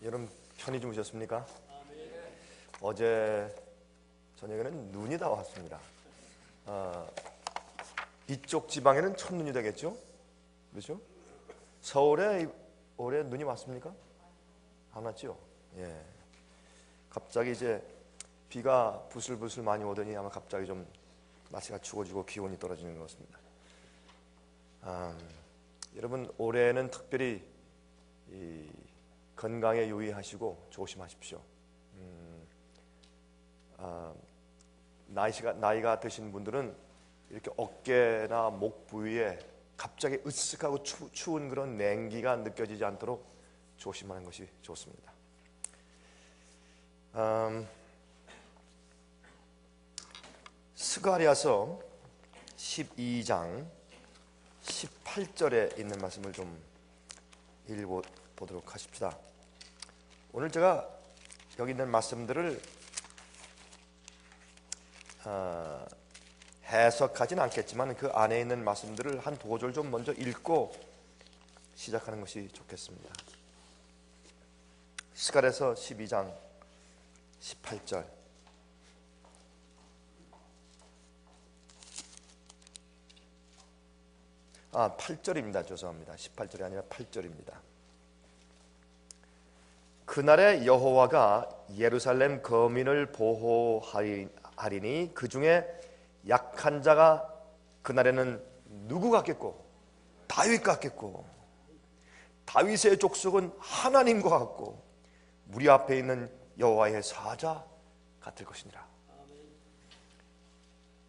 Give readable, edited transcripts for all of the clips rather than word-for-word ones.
여러분 편히 주무셨습니까? 어제 저녁에는 눈이 다 왔습니다. 이쪽 지방에는 첫눈이 되겠죠? 그렇죠? 서울에 올해 눈이 왔습니까? 안 왔죠? 예. 갑자기 이제 비가 부슬부슬 많이 오더니 아마 갑자기 좀 날씨가 추워지고 기온이 떨어지는 것 같습니다. 여러분 올해는 특별히 건강에 유의하시고 조심하십시오. 나이가 드신 분들은 이렇게 어깨나 목 부위에 갑자기 으쓱하고 추운 그런 냉기가 느껴지지 않도록 조심하는 것이 좋습니다. 스가랴서 12장 18절에 있는 말씀을 좀 읽어보도록 하십시다. 오늘 제가 여기 있는 말씀들을 해석하진 않겠지만 그 안에 있는 말씀들을 한 두 구절 좀 먼저 읽고 시작하는 것이 좋겠습니다. 스가랴서 12장 18절. 8절입니다. 죄송합니다. 18절이 아니라 8절입니다. 그날에 여호와가 예루살렘 거민을 보호하리니 그 중에 약한 자가 그날에는 누구 같겠고? 다윗 같겠고, 다윗의 족속은 하나님과 같고 무리 앞에 있는 여호와의 사자 같을 것이니라.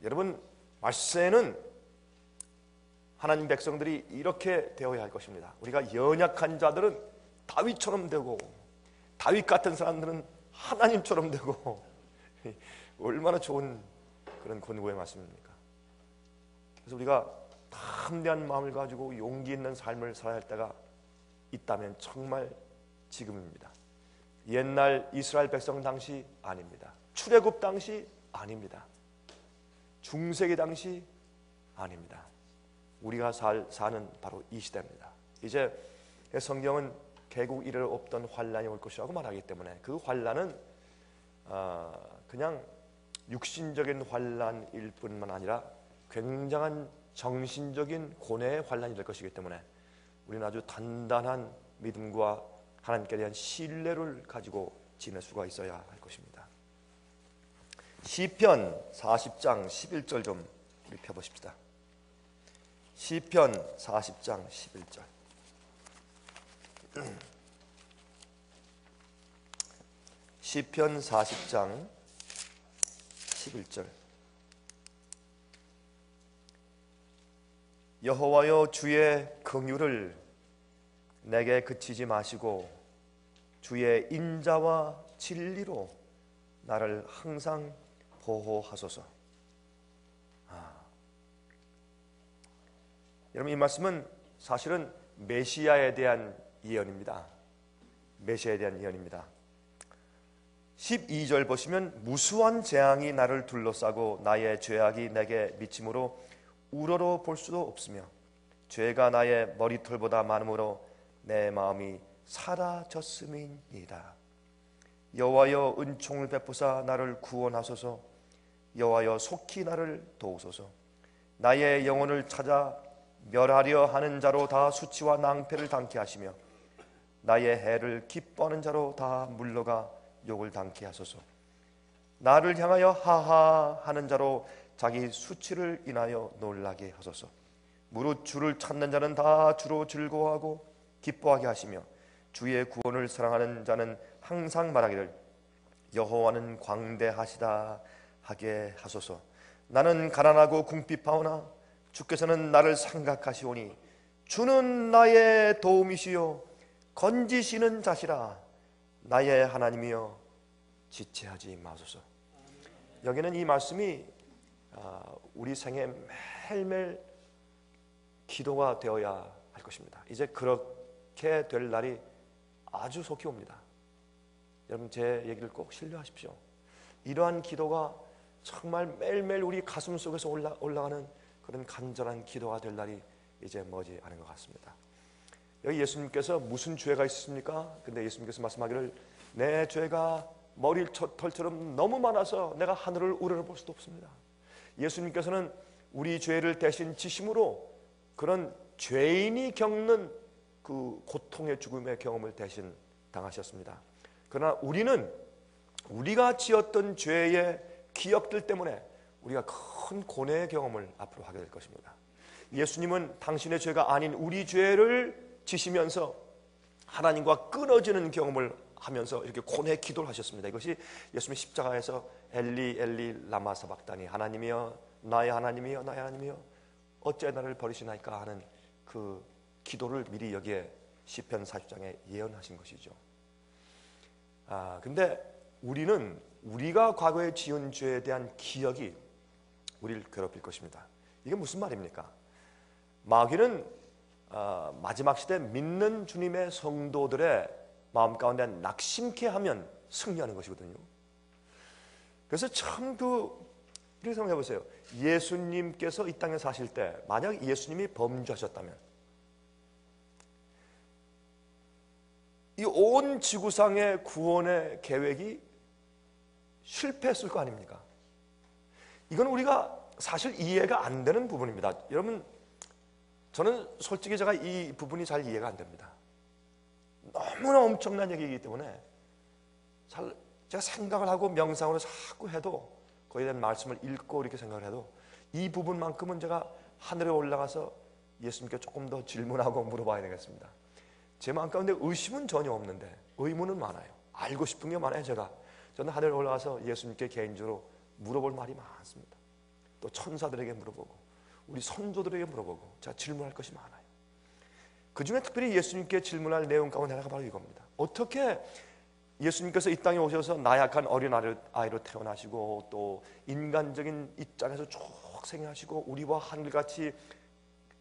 여러분, 말세에는 하나님 백성들이 이렇게 되어야 할 것입니다. 우리가 연약한 자들은 다윗처럼 되고 다윗 같은 사람들은 하나님처럼 되고 얼마나 좋은 그런 권고의 말씀입니까? 그래서 우리가 담대한 마음을 가지고 용기 있는 삶을 살아야 할 때가 있다면 정말 지금입니다. 옛날 이스라엘 백성 당시 아닙니다. 출애굽 당시 아닙니다. 중세기 당시 아닙니다. 우리가 사는 바로 이 시대입니다. 이제 성경은 개국 이래 없던 환란이 올 것이라고 말하기 때문에 그 환란은 그냥 육신적인 환란일 뿐만 아니라 굉장한 정신적인 고뇌의 환란이 될 것이기 때문에 우리는 아주 단단한 믿음과 하나님께 대한 신뢰를 가지고 지낼 수가 있어야 할 것입니다. 시편 40장 11절 좀 우리 펴보십시다. 시편 40장 11절. 시편 40장 11절. 여호와여, 주의 긍휼을 내게 그치지 마시고 주의 인자와 진리로 나를 항상 보호하소서. 여러분, 이 말씀은 사실은 메시아에 대한 예언입니다. 메시아에 대한 예언입니다. 12절 보시면 무수한 재앙이 나를 둘러싸고 나의 죄악이 내게 미침으로 우러러 볼 수도 없으며 죄가 나의 머리털보다 많음으로 내 마음이 사라졌음이니이다. 여호와여, 은총을 베푸사 나를 구원하소서. 여호와여, 속히 나를 도우소서. 나의 영혼을 찾아 멸하려 하는 자로 다 수치와 낭패를 당케 하시며 나의 해를 기뻐하는 자로 다 물러가 욕을 당케 하소서. 나를 향하여 하하 하는 자로 자기 수치를 인하여 놀라게 하소서. 무릇 주를 찾는 자는 다 주로 즐거워하고 기뻐하게 하시며 주의 구원을 사랑하는 자는 항상 말하기를 여호와는 광대하시다 하게 하소서. 나는 가난하고 궁핍하오나 주께서는 나를 생각하시오니 주는 나의 도움이시요 건지시는 자시라. 나의 하나님이여 지체하지 마소서. 여기는 이 말씀이 우리 생에 매일매일 기도가 되어야 할 것입니다. 이제 그렇게 될 날이 아주 속히 옵니다. 여러분 제 얘기를 꼭 신뢰하십시오. 이러한 기도가 정말 매일매일 우리 가슴 속에서 올라가는 그런 간절한 기도가 될 날이 이제 머지 않은 것 같습니다. 여기 예수님께서 무슨 죄가 있습니까? 근데 예수님께서 말씀하기를 내 죄가 머리털처럼 너무 많아서 내가 하늘을 우러러볼 수도 없습니다. 예수님께서는 우리 죄를 대신 지심으로 그런 죄인이 겪는 그 고통의 죽음의 경험을 대신 당하셨습니다. 그러나 우리는 우리가 지었던 죄의 기억들 때문에 우리가 큰 고뇌의 경험을 앞으로 하게 될 것입니다. 예수님은 당신의 죄가 아닌 우리 죄를 지시면서 하나님과 끊어지는 경험을 하면서 이렇게 고뇌의 기도를 하셨습니다. 이것이 예수님 십자가에서 엘리 엘리 라마 사박다니 하나님이여 나의 하나님이여 나의 하나님이여 어째 나를 버리시나이까 하는 그 기도를 미리 여기에 시편 40장에 예언하신 것이죠. 근데 우리는 우리가 과거에 지은 죄에 대한 기억이 우리를 괴롭힐 것입니다. 이게 무슨 말입니까? 마귀는 마지막 시대 믿는 주님의 성도들의 마음 가운데 낙심케 하면 승리하는 것이거든요. 그래서 참 이렇게 생각해 보세요. 예수님께서 이 땅에 사실 때 만약 예수님이 범죄하셨다면 이 온 지구상의 구원의 계획이 실패했을 거 아닙니까? 이건 우리가 사실 이해가 안 되는 부분입니다. 여러분 저는 솔직히 제가 이 부분이 잘 이해가 안 됩니다. 너무나 엄청난 얘기이기 때문에 제가 생각을 하고 명상으로 자꾸 해도 거기에 대한 말씀을 읽고 이렇게 생각을 해도 이 부분만큼은 제가 하늘에 올라가서 예수님께 조금 더 질문하고 물어봐야 되겠습니다. 제 마음 가운데 의심은 전혀 없는데 의문은 많아요. 알고 싶은 게 많아요. 저는 하늘에 올라가서 예수님께 개인적으로 물어볼 말이 많습니다. 또 천사들에게 물어보고 우리 선조들에게 물어보고 제가 질문할 것이 많아요. 그 중에 특별히 예수님께 질문할 내용 가운데 하나가 바로 이겁니다. 어떻게 예수님께서 이 땅에 오셔서 나약한 어린아이로 태어나시고 또 인간적인 입장에서 쭉 생하시고 우리와 하늘같이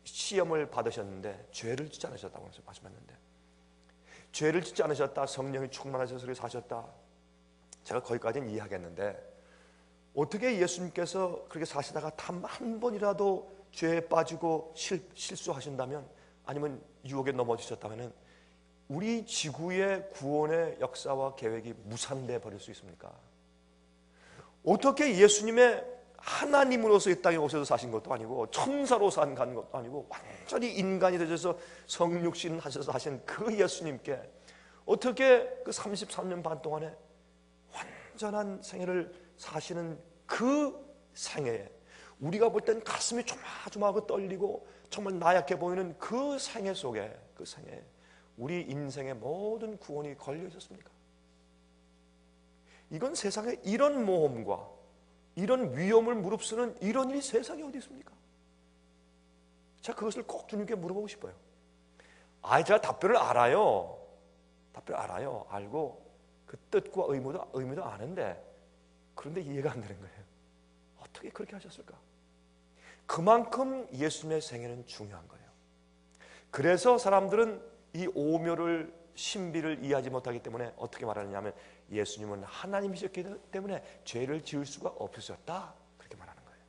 시험을 받으셨는데 죄를 짓지 않으셨다고 말씀했는데 죄를 짓지 않으셨다, 성령이 충만하셔서 그렇게 사셨다, 제가 거기까지는 이해하겠는데 어떻게 예수님께서 그렇게 사시다가 단 한 번이라도 죄에 빠지고 실수하신다면 아니면 유혹에 넘어지셨다면 우리 지구의 구원의 역사와 계획이 무산돼 버릴 수 있습니까? 어떻게 예수님의 하나님으로서 이 땅에 오셔서 사신 것도 아니고 천사로 간 것도 아니고 완전히 인간이 되셔서 성육신 하셔서 하신 그 예수님께 어떻게 그 33년 반 동안에 완전한 생애를 사시는 그 생애에 우리가 볼 땐 가슴이 조마조마하고 떨리고 정말 나약해 보이는 그 생애 속에 우리 인생의 모든 구원이 걸려 있었습니까? 이건 세상에 이런 모험과 이런 위험을 무릅쓰는 이런 일이 세상에 어디 있습니까? 제가 그것을 꼭 주님께 물어보고 싶어요. 제가 답변을 알아요. 알고 그 뜻과 의미도 아는데 그런데 이해가 안 되는 거예요. 어떻게 그렇게 하셨을까? 그만큼 예수님의 생애는 중요한 거예요. 그래서 사람들은 이 오묘를 신비를 이해하지 못하기 때문에 어떻게 말하느냐면 예수님은 하나님이셨기 때문에 죄를 지을 수가 없으셨다 그렇게 말하는 거예요.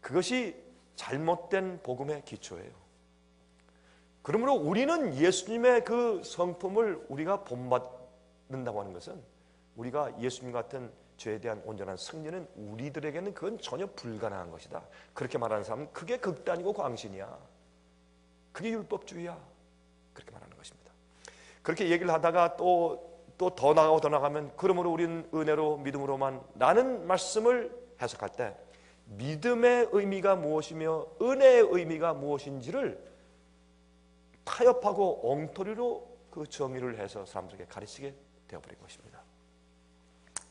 그것이 잘못된 복음의 기초예요. 그러므로 우리는 예수님의 그 성품을 우리가 본받는다고 하는 것은 우리가 예수님 같은 죄에 대한 온전한 승리는 우리들에게는 그건 전혀 불가능한 것이다. 그렇게 말하는 사람은 그게 극단이고 광신이야. 그게 율법주의야. 그렇게 말하는 것입니다. 그렇게 얘기를 하다가 또 더 나가고 더 나가면 그러므로 우리는 은혜로 믿음으로만 라는 말씀을 해석할 때 믿음의 의미가 무엇이며 은혜의 의미가 무엇인지를 타협하고 엉터리로 그 정의를 해서 사람들에게 가르치게 되어버린 것입니다.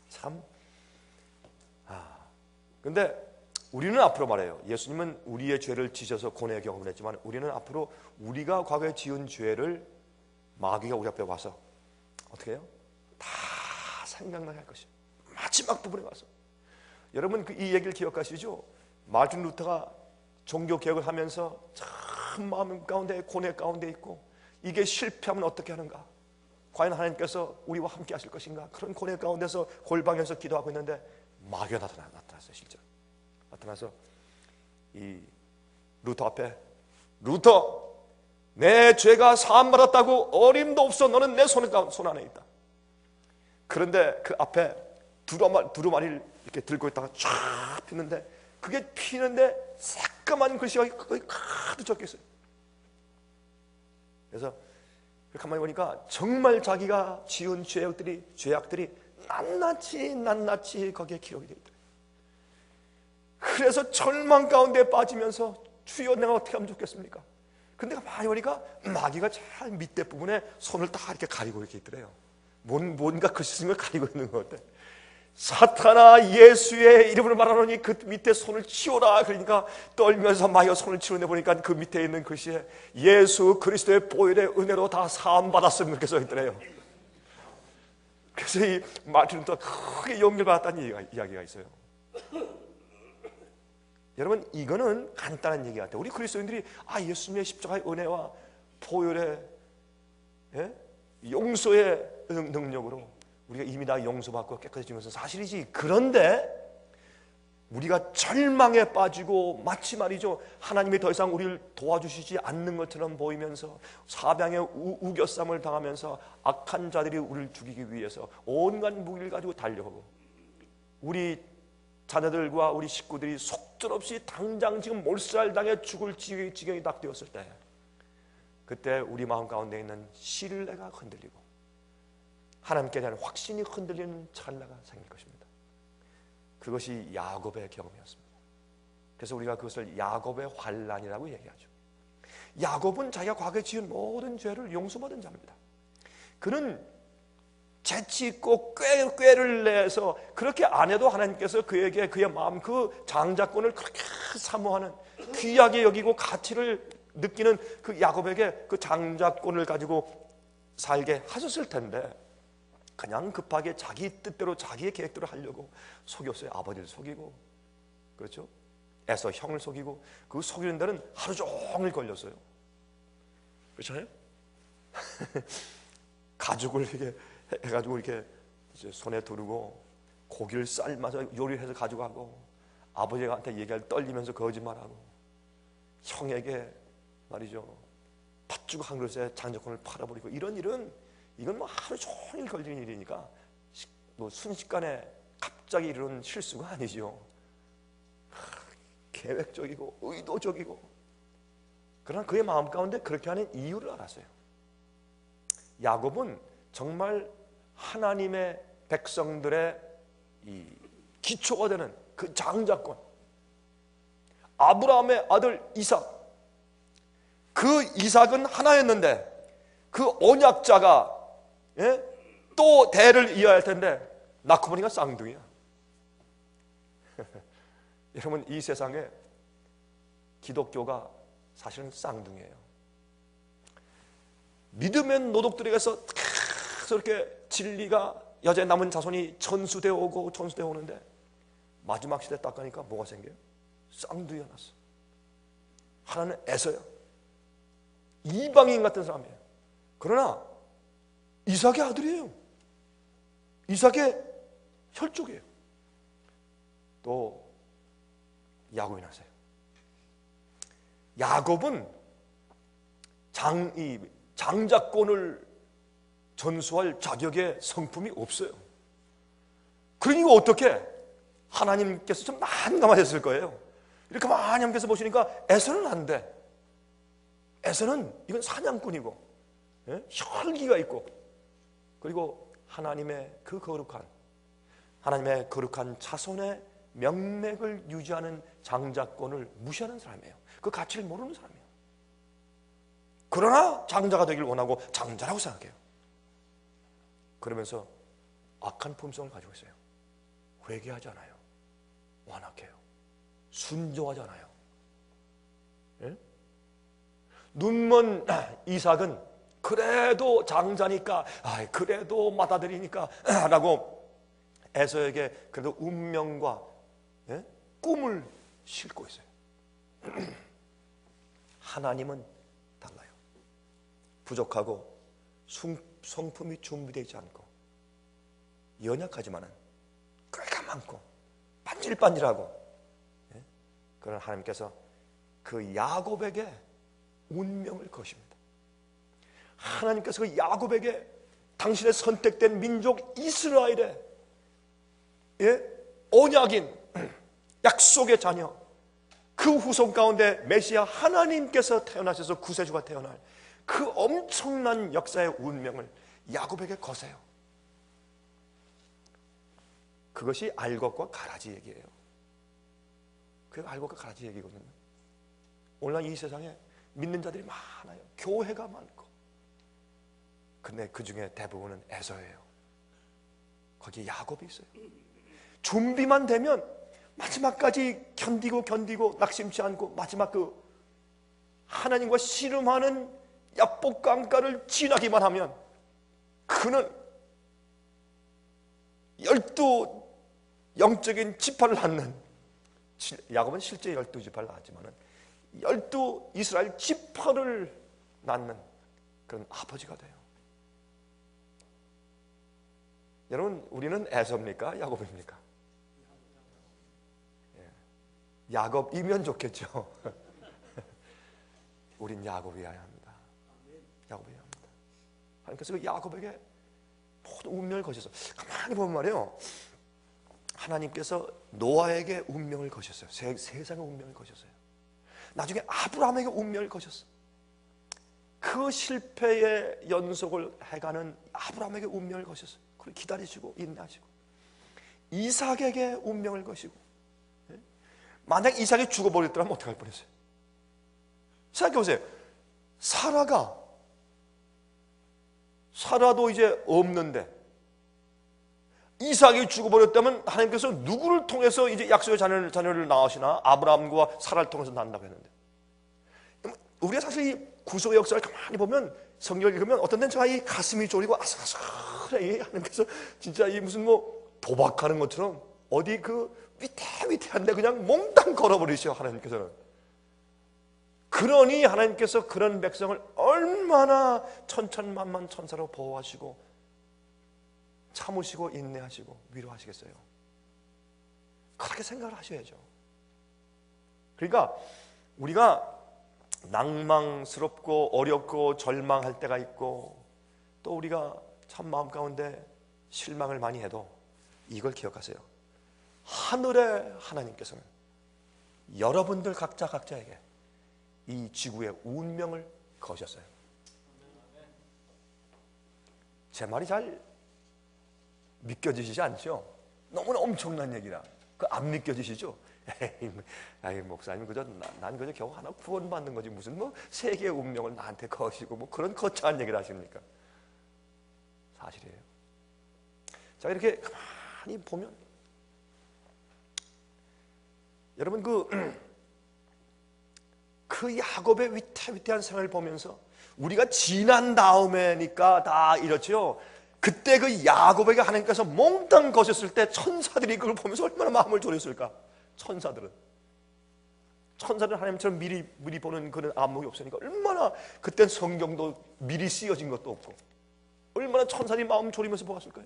참 근데 우리는 앞으로 말해요. 예수님은 우리의 죄를 지셔서 고뇌의 경험을 했지만 우리는 앞으로 우리가 과거에 지은 죄를 마귀가 우리 앞에 와서 어떻게 해요? 다 생각나게 할 것이에요. 마지막 부분에 와서. 여러분 이 얘기를 기억하시죠? 마틴 루터가 종교 개혁을 하면서 참 마음 가운데 고뇌 가운데 있고 이게 실패하면 어떻게 하는가? 과연 하나님께서 우리와 함께 하실 것인가? 그런 고뇌 가운데서 골방에서 기도하고 있는데 마귀가 나타났어요. 실제로 나타나서 이 루터 앞에, 루터, 내 죄가 사함받았다고 어림도 없어. 너는 내 손 안에 있다. 그런데 그 앞에 두루마리를 이렇게 들고 있다가 쫙 피는데 그게 피는데 새까만 글씨가 거의 가득 적혀 있어요. 그래서 가만히 보니까 정말 자기가 지은 죄악들이 낱낱이 거기에 기록이 되어 있다. 그래서 절망 가운데 빠지면서 주여 내가 어떻게 하면 좋겠습니까? 근데 가만히 보니까 마귀가 잘 밑에 부분에 손을 다 이렇게 가리고 이렇게 있더래요. 뭔가 글씨 쓴 걸 가리고 있는 것 같아. 사탄아, 예수의 이름을 말하노니 그 밑에 손을 치워라. 그러니까 떨면서 마귀가 손을 치우는데 보니까 그 밑에 있는 글씨에 예수 그리스도의 보혈의 은혜로 다 사함 받았음 그렇게 써 있더래요. 그래서 이 마틴 루터가 크게 용기를 받았다는 이야기가 있어요. 여러분 이거는 간단한 얘기 같아요. 우리 그리스도인들이 예수님의 십자가의 은혜와 보혈의 용서의 능력으로 우리가 이미 다 용서받고 깨끗해진 것은 사실이지. 그런데 우리가 절망에 빠지고 마치 말이죠, 하나님이 더 이상 우리를 도와주시지 않는 것처럼 보이면서 사방에 우겨쌈을 당하면서 악한 자들이 우리를 죽이기 위해서 온갖 무기를 가지고 달려오고 우리 자녀들과 우리 식구들이 속절없이 당장 지금 몰살당해 죽을 지경이 딱 되었을 때, 그때 우리 마음 가운데 있는 신뢰가 흔들리고 하나님께 대한 확신이 흔들리는 찰나가 생길 것입니다. 그것이 야곱의 경험이었습니다. 그래서 우리가 그것을 야곱의 환난이라고 얘기하죠. 야곱은 자기가 과거에 지은 모든 죄를 용서받은 자입니다. 그는 재치있고 꾀를 내서 그렇게 안 해도 하나님께서 그에게 그의 마음 그 장자권을 그렇게 사모하는, 귀하게 여기고 가치를 느끼는 그 야곱에게 그 장자권을 가지고 살게 하셨을 텐데 그냥 급하게 자기 뜻대로 자기의 계획대로 하려고 속였어요. 아버지를 속이고, 그렇죠? 에서 형을 속이고, 그 속이는 데는 하루 종일 걸렸어요. 그렇잖아요? 가죽을 이렇게 해가지고 이렇게 이제 손에 두르고 고기를 삶아서 요리해서 가져가고, 아버지한테 얘기할 떨리면서 거짓말하고, 형에게 말이죠 팥죽 한 그릇에 장자권을 팔아버리고, 이런 일은 이건 뭐 하루 종일 걸리는 일이니까 뭐 순식간에 갑자기 이런 실수가 아니죠. 계획적이고 의도적이고. 그러나 그의 마음 가운데 그렇게 하는 이유를 알았어요. 야곱은 정말 하나님의 백성들의 이 기초가 되는 그 장자권, 아브라함의 아들 이삭, 그 이삭은 하나였는데 그 언약자가 또 대를 이어야 할 텐데 낳고 보니까 쌍둥이야. 여러분 이 세상에 기독교가 사실은 쌍둥이에요. 믿음의 노독들에게서 그렇게 진리가 여자의 남은 자손이 전수되어 오고 전수되어 오는데 마지막 시대 딱 가니까 뭐가 생겨요? 쌍둥이가 났어. 하나는 에서야, 이방인 같은 사람이에요. 그러나 이삭의 아들이에요. 이삭의 혈족이에요. 또 야곱이 나세요. 야곱은 장자권을 전수할 자격의 성품이 없어요. 그러니까 어떻게 하나님께서 좀 난감하셨을 거예요. 이렇게 많이 하나님께서 보시니까 에서는 안 돼. 에서는 이건 사냥꾼이고 혈기가 있고, 그리고 하나님의 거룩한 자손의 명맥을 유지하는 장자권을 무시하는 사람이에요. 그 가치를 모르는 사람이에요. 그러나 장자가 되길 원하고 장자라고 생각해요. 그러면서 악한 품성을 가지고 있어요. 회개하지 않아요. 완악해요. 순종하잖아요. 예? 눈먼 이삭은 그래도 장자니까, 그래도 맏아들이니까 라고 에서에게 그래도 운명과 꿈을 싣고 있어요. 하나님은 달라요. 부족하고 성품이 준비되지 않고 연약하지만은 꾀가 많고 반질반질하고, 그런 하나님께서 그 야곱에게 운명을 거십니다. 하나님께서 그 야곱에게 당신의 선택된 민족 이스라엘의 언약인 약속의 자녀, 그 후손 가운데 메시아 하나님께서 태어나셔서 구세주가 태어날 그 엄청난 역사의 운명을 야곱에게 거세요. 그것이 알곡과 가라지 얘기예요. 그게 알곡과 가라지 얘기거든요. 오늘날 이 세상에 믿는 자들이 많아요. 교회가 많고. 근데 그 중에 대부분은 에서예요. 거기에 야곱이 있어요. 준비만 되면 마지막까지 견디고 낙심치 않고 마지막 그 하나님과 씨름하는 야복강가를 지나기만 하면 그는 12 영적인 지파를 낳는, 야곱은 실제 12지파를 낳았지만 12 이스라엘 지파를 낳는 그런 아버지가 돼요. 여러분, 우리는 에서입니까? 야곱입니까? 야곱이면 좋겠죠. 우린 야곱이어야 합니다. 야곱이어야 합니다. 하나님께서 그 야곱에게 모든 운명을 거셔서, 가만히 보면 말이에요, 하나님께서 노아에게 운명을 거셨어요. 세상의 운명을 거셨어요. 나중에 아브라함에게 운명을 거셨어요. 그 실패의 연속을 해가는 아브라함에게 운명을 거셨어요. 그걸 기다리시고 인내하시고, 이삭에게 운명을 거시고, 만약 이삭이 죽어버렸더라면 어떻게 할 뻔했어요? 생각해보세요. 사라도 이제 없는데 이삭이 죽어버렸다면 하나님께서 누구를 통해서 이제 약속의 자녀를 낳으시나? 아브라함과 사라를 통해서 낳는다고 했는데, 우리가 사실 이 구속의 역사를 가만히 보면, 성경을 읽으면 어떤 데는 이 가슴이 졸이고 아슬아슬해. 하나님께서 진짜 이 무슨 도박하는 것처럼 어디 그 위태위태한데 그냥 몽땅 걸어버리셔, 하나님께서는. 그러니 하나님께서 그런 백성을 얼마나 천천만만 천사로 보호하시고 참으시고 인내하시고 위로하시겠어요. 그렇게 생각을 하셔야죠. 그러니까 우리가 낭망스럽고 어렵고 절망할 때가 있고, 또 우리가 참 마음 가운데 실망을 많이 해도 이걸 기억하세요. 하늘의 하나님께서는 여러분들 각자에게 이 지구의 운명을 거셨어요. 제 말이 잘 믿겨지시지 않죠? 너무나 엄청난 얘기라. 그 안 믿겨지시죠? 에이, 목사님, 난 그저 겨우 하나 구원받는 거지 무슨 세계의 운명을 나한테 거시고 그런 거창한 얘기를 하십니까? 사실이에요. 자, 이렇게 가만히 보면 여러분 그 야곱의 위태위태한 생활을 보면서 우리가 지난 다음에니까 다 이렇죠. 그때 그 야곱에게 하나님께서 몽땅 거셨을 때 천사들이 그걸 보면서 얼마나 마음을 졸였을까. 천사들은 하나님처럼 미리 보는 그런 안목이 없으니까 얼마나, 그땐 성경도 미리 쓰여진 것도 없고 얼마나 천사들이 마음 졸이면서 보았을까요?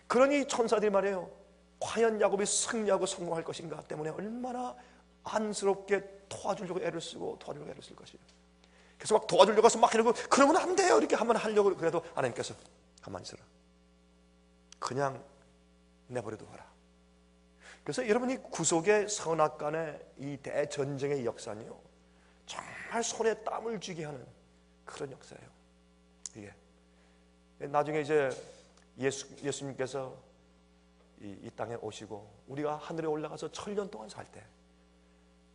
그러니 천사들이 말해요, 과연 야곱이 승리하고 성공할 것인가 때문에 얼마나 안쓰럽게 도와주려고 애를 쓸 것이에요. 그래서 막 도와주려고 해서 막 이러고, 그러면 안 돼요 이렇게 한번 하려고, 그래도 하나님께서 가만히 있어라, 그냥 내버려 두어라. 그래서 여러분이 구속의 선악간의 이 대전쟁의 역사는요, 정말 손에 땀을 쥐게 하는 그런 역사예요. 이게 나중에 이제 예수님께서 이 땅에 오시고 우리가 하늘에 올라가서 1000년 동안 살 때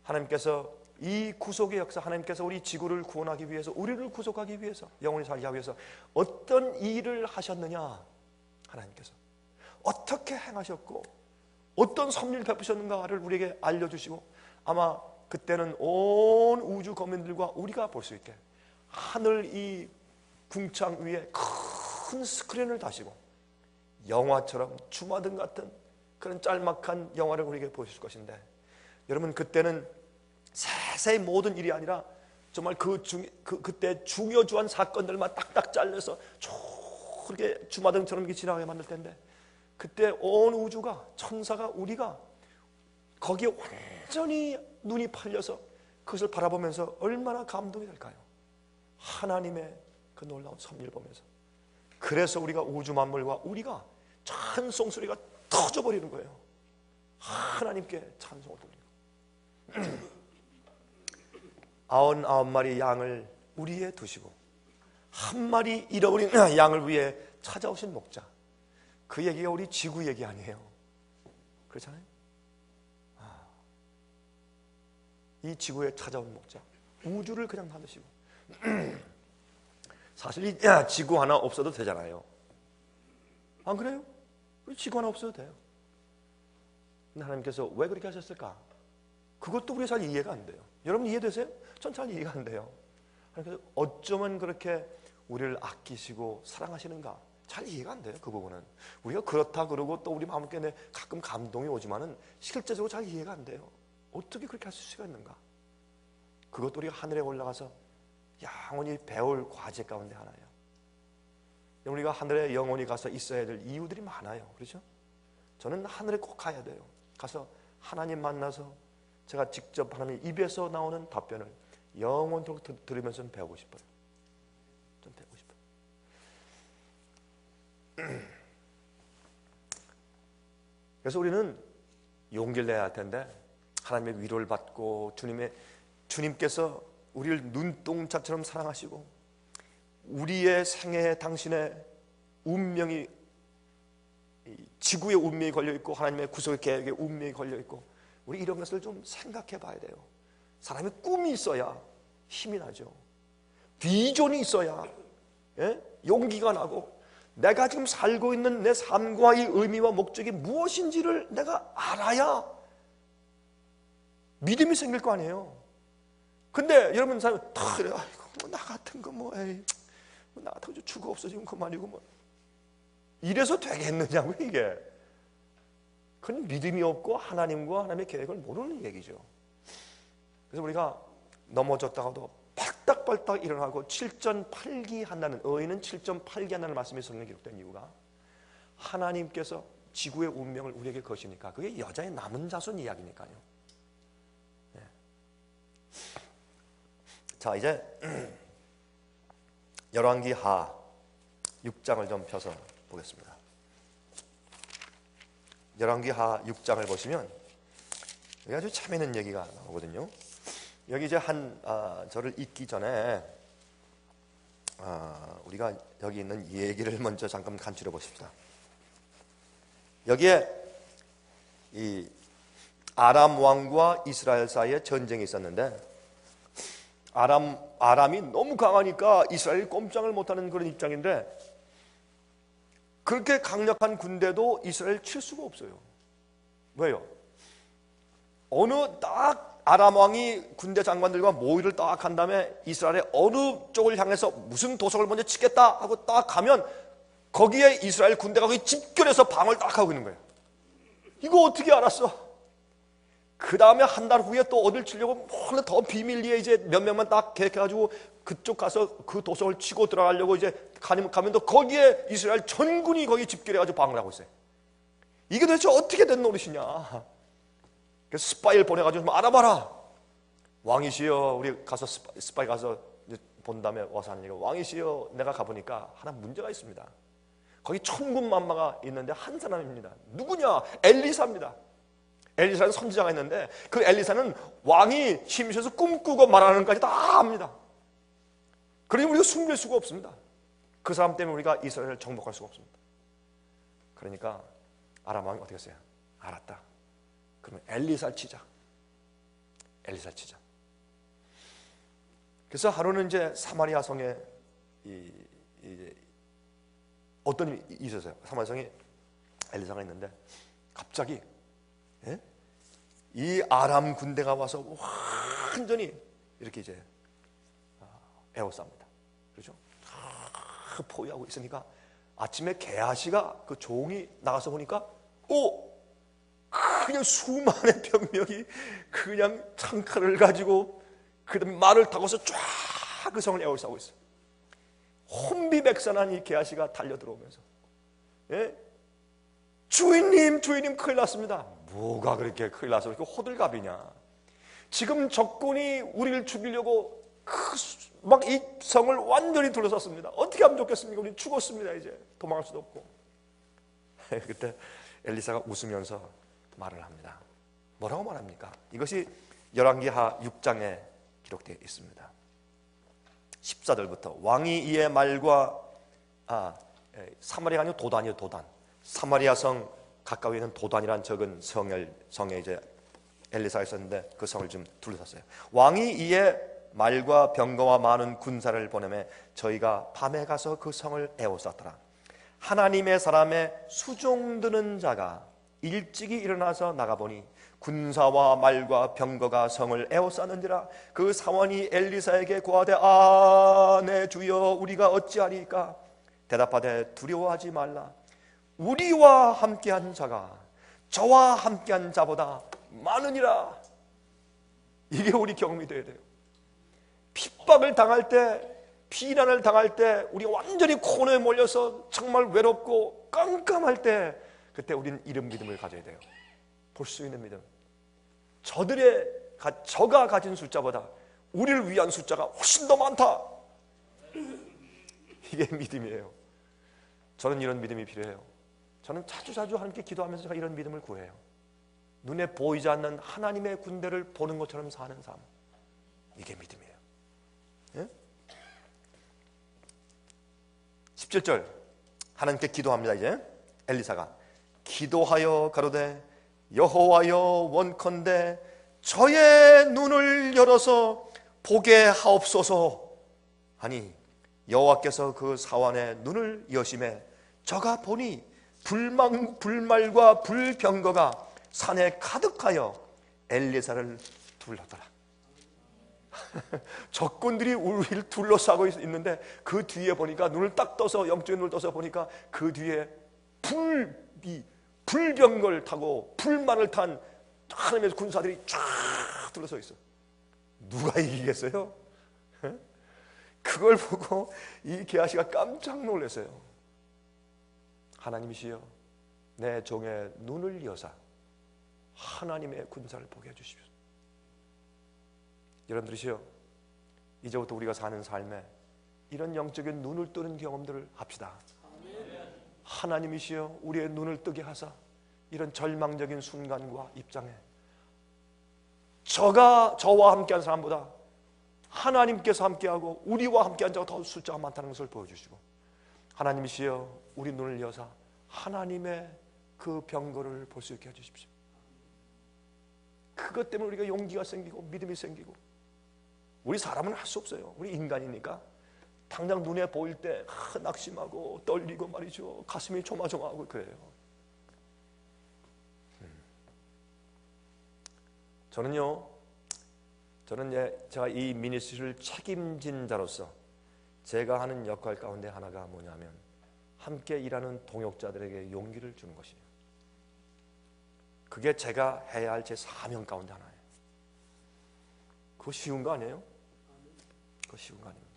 하나님께서 이 구속의 역사, 하나님께서 우리 지구를 구원하기 위해서, 우리를 구속하기 위해서, 영원히 살게 하기 위해서 어떤 일을 하셨느냐, 하나님께서 어떻게 행하셨고 어떤 섭리를 베푸셨는가를 우리에게 알려주시고, 아마 그때는 온 우주 거민들과 우리가 볼 수 있게 하늘 이 궁창 위에 큰 스크린을 다시고 영화처럼 주마등 같은 그런 짤막한 영화를 우리에게 보여줄 것인데, 여러분 그때는 세세히 모든 일이 아니라 정말 그때 중요한 사건들만 딱딱 잘려서 저렇게 주마등처럼 이렇게 지나가게 만들 텐데, 그때 온 우주가, 천사가, 우리가 거기에 완전히 눈이 팔려서 그것을 바라보면서 얼마나 감동이 될까요? 하나님의 그 놀라운 섭리를 보면서. 그래서 우리가 우주 만물과 우리가 찬송 소리가 터져버리는 거예요. 하나님께 찬송을 돌리고 99마리 양을 우리에 두시고 한 마리 잃어버린 양을 위해 찾아오신 목자, 그 얘기가 우리 지구 얘기 아니에요. 그렇잖아요. 이 지구에 찾아온 목자, 우주를 그냥 놔두시고 사실 이 지구 하나 없어도 되잖아요. 안 그래요? 지구 하나 없어도 돼요. 근데 하나님께서 왜 그렇게 하셨을까? 그것도 우리가 잘 이해가 안 돼요. 여러분 이해되세요? 전 잘 이해가 안 돼요. 하나님께서 어쩌면 그렇게 우리를 아끼시고 사랑하시는가? 잘 이해가 안 돼요. 그 부분은 우리가 그렇다 그러고 또 우리 마음속에 가끔 감동이 오지만은 실제적으로 잘 이해가 안 돼요. 어떻게 그렇게 하실 수가 있는가? 그것도 우리가 하늘에 올라가서 영원히 배울 과제 가운데 하나예요. 우리가 하늘에 영원히 가서 있어야 될 이유들이 많아요. 그렇죠? 저는 하늘에 꼭 가야 돼요. 가서 하나님 만나서 제가 직접 하나님 입에서 나오는 답변을 영원토록 들으면서 배우고 싶어요. 좀 배우고 싶어요. 그래서 우리는 용기를 내야 할 텐데, 하나님의 위로를 받고 주님께서 우리를 눈동자처럼 사랑하시고 우리의 생애에 당신의 운명이, 지구의 운명이 걸려있고 하나님의 구속의 계획의 운명이 걸려있고, 우리 이런 것을 좀 생각해 봐야 돼요. 사람이 꿈이 있어야 힘이 나죠. 비전이 있어야 용기가 나고, 내가 지금 살고 있는 내 삶과 이 의미와 목적이 무엇인지를 내가 알아야 믿음이 생길 거 아니에요. 근데 여러분 사람 다 그래요. 아이고, 나 같은 거 나 같은 거 죽어 없어지면 그만이고 이래서 되겠느냐고. 이게 그건 믿음이 없고 하나님과 하나님의 계획을 모르는 얘기죠. 그래서 우리가 넘어졌다가도 발딱발딱 일어나고 7전8기 한다는, 의인은 7전8기 한다는 말씀이 성경에 기록된 이유가, 하나님께서 지구의 운명을 우리에게 거시니까, 그게 여자의 남은 자손 이야기니까요. 네. 자, 이제 열왕기하 6장을 좀 펴서 보겠습니다. 열왕기하 6장을 보시면 여기 아주 재미있는 얘기가 나오거든요. 여기 이제 저를 읽기 전에 우리가 여기 있는 얘기를 먼저 잠깐 간추려 보십시다. 여기에 이 아람 왕과 이스라엘 사이에 전쟁이 있었는데, 아람이 너무 강하니까 이스라엘이 꼼짝을 못하는 그런 입장인데, 그렇게 강력한 군대도 이스라엘 칠 수가 없어요. 왜요? 어느 딱 아람 왕이 군대 장관들과 모의를 딱 한 다음에 이스라엘의 어느 쪽을 향해서 무슨 도성을 먼저 치겠다 하고 딱 가면, 거기에 이스라엘 군대가 거기 집결해서 방어를 딱 하고 있는 거예요. 이거 어떻게 알았어? 그 다음에 한 달 후에 또 어딜 치려고 더 비밀리에 이제 몇 명만 딱 계획해가지고 그쪽 가서 그 도성을 치고 들어가려고 이제 가면 또 거기에 이스라엘 전군이 거기 집결해가지고 방어를 하고 있어요. 이게 도대체 어떻게 된 노릇이냐? 그래서 스파이를 보내가지고 좀 알아봐라. 왕이시여, 우리 가서 스파이 가서 본 다음에 와서 하는 얘기가, 왕이시여, 내가 가보니까 하나 문제가 있습니다. 거기 천군만마가 있는데 한 사람입니다. 누구냐? 엘리사입니다. 엘리사는 선지자가 있는데, 그 엘리사는 왕이 침실에서 꿈꾸고 말하는 것까지 다 압니다. 그러니 우리가 숨길 수가 없습니다. 그 사람 때문에 우리가 이스라엘을 정복할 수가 없습니다. 그러니까 아람 왕이 어떻게 했어요? 알았다. 그러면 엘리사를 치자. 엘리사를 치자. 그래서 하루는 이제 사마리아 성에 어떤 일이 있었어요. 사마리아 성에 엘리사가 있는데, 갑자기 예? 이 아람 군대가 와서 완전히 이렇게 이제 에워쌉니다. 그렇죠? 포위하고 있으니까 아침에 게하시가 그 종이 나가서 보니까 그냥 수많은 병력이 그냥 창칼을 가지고 그다음에 말을 타고서 쫙 그 성을 에워싸고 있어요. 혼비백산한 이 게하시가 달려들어오면서 주인님 큰일 났습니다. 뭐가 그렇게 큰일 나서 그렇게 호들갑이냐. 지금 적군이 우리를 죽이려고 막 이 성을 완전히 둘러쌌습니다. 어떻게 하면 좋겠습니까? 우리 죽었습니다. 이제 도망갈 수도 없고. 그때 엘리사가 웃으면서 말을 합니다. 뭐라고 말합니까? 이것이 열왕기하 6장에 기록되어 있습니다. 14절부터 왕이 이에 말과 사마리아가 아니고 도단이요, 도단. 사마리아 성 가까이 있는 도단이란 적은 성에 이제 엘리사가 있었는데 그 성을 좀 둘러쌌어요. 왕이 이에 말과 병거와 많은 군사를 보내매 저희가 밤에 가서 그 성을 에워쌌더라. 하나님의 사람의 수종드는 자가 일찍이 일어나서 나가보니 군사와 말과 병거가 성을 에워쌌는지라. 그 사원이 엘리사에게 고하되 내 주여 우리가 어찌하리까? 대답하되 두려워하지 말라. 우리와 함께한 자가 저와 함께한 자보다 많으니라. 이게 우리 경험이 돼야 돼요. 핍박을 당할 때, 피난을 당할 때, 우리가 완전히 코너에 몰려서 정말 외롭고 깜깜할 때, 그때 우리는 이런 믿음을 가져야 돼요. 볼 수 있는 믿음. 저가 가진 숫자보다 우리를 위한 숫자가 훨씬 더 많다. 이게 믿음이에요. 저는 이런 믿음이 필요해요. 저는 자주 하나님께 기도하면서 제가 이런 믿음을 구해요. 눈에 보이지 않는 하나님의 군대를 보는 것처럼 사는 삶. 이게 믿음이에요. 예? 17절 하나님께 기도합니다. 이제 엘리사가 기도하여 가로되 여호와여 원컨대 저의 눈을 열어서 보게 하옵소서 하니 여호와께서 그 사원의 눈을 여심해 저가 보니 불말과 불병거가 산에 가득하여 엘리사를 둘렀더라. 적군들이 우리를 둘러싸고 있는데 그 뒤에 보니까 눈을 딱 떠서 영적인 눈을 떠서 보니까 그 뒤에 불병거를 타고 불만을 탄 하나님의 군사들이 쫙 둘러서 있어. 누가 이기겠어요? 그걸 보고 이 게하시가 깜짝 놀랐어요. 하나님이시여 내 종의 눈을 여사 하나님의 군사를 보게 해주십시오. 여러분들이시여 이제부터 우리가 사는 삶에 이런 영적인 눈을 뜨는 경험들을 합시다. 하나님이시여 우리의 눈을 뜨게 하사 이런 절망적인 순간과 입장에 저와 함께한 사람보다 하나님께서 함께하고 우리와 함께한 자가 더 숫자가 많다는 것을 보여주시고 하나님이시여 우리 눈을 여사 하나님의 그 병거를 볼 수 있게 해주십시오. 그것 때문에 우리가 용기가 생기고 믿음이 생기고 우리 사람은 할 수 없어요. 우리 인간이니까 당장 눈에 보일 때 낙심하고 떨리고 말이죠. 가슴이 조마조마하고 그래요. 제가 이 미니스트리를 책임진 자로서 제가 하는 역할 가운데 하나가 뭐냐면 함께 일하는 동역자들에게 용기를 주는 것이에요. 그게 제가 해야 할 제 사명 가운데 하나예요. 그거 쉬운 거 아니에요? 그거 쉬운 거 아닙니다.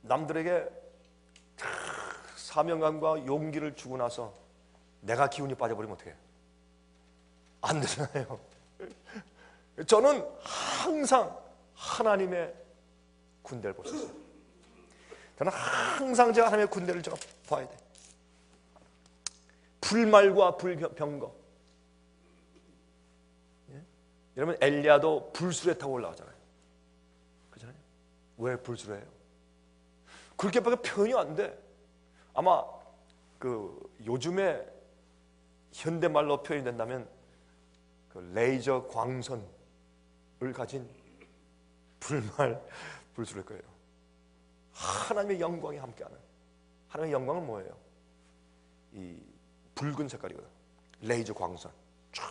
남들에게 사명감과 용기를 주고 나서 내가 기운이 빠져버리면 어떡해? 안 되잖아요. 저는 항상 하나님의 군대를 볼 수 있어요. 저는 항상 제가 하나님의 군대를 제가 봐야 돼. 불말과 불병거. 예? 여러분 엘리야도 불수레 타고 올라가잖아요. 그렇잖아요. 왜 불수레예요? 그렇게밖에 표현이 안 돼. 아마 그 요즘에 현대말로 표현이 된다면 그 레이저 광선을 가진 불수레일 거예요. 하나님의 영광이 함께하는 하나님의 영광은 뭐예요? 이 붉은 색깔이거든. 레이저 광선. 쫙.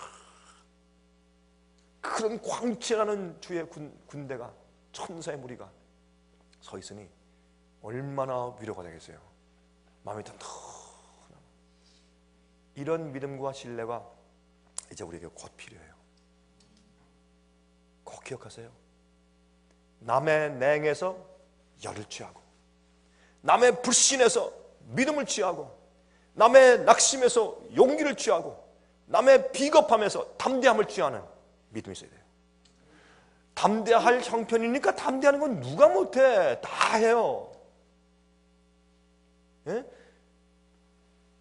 그런 광채라는 주의 군대가, 천사의 무리가 서 있으니 얼마나 위로가 되겠어요. 마음이 든든하고. 이런 믿음과 신뢰가 이제 우리에게 곧 필요해요. 꼭 기억하세요. 남의 냉에서 열을 취하고, 남의 불신에서 믿음을 취하고, 남의 낙심에서 용기를 취하고, 남의 비겁함에서 담대함을 취하는 믿음이 있어야 돼요. 담대할 형편이니까 담대하는 건 누가 못해? 다 해요. 예?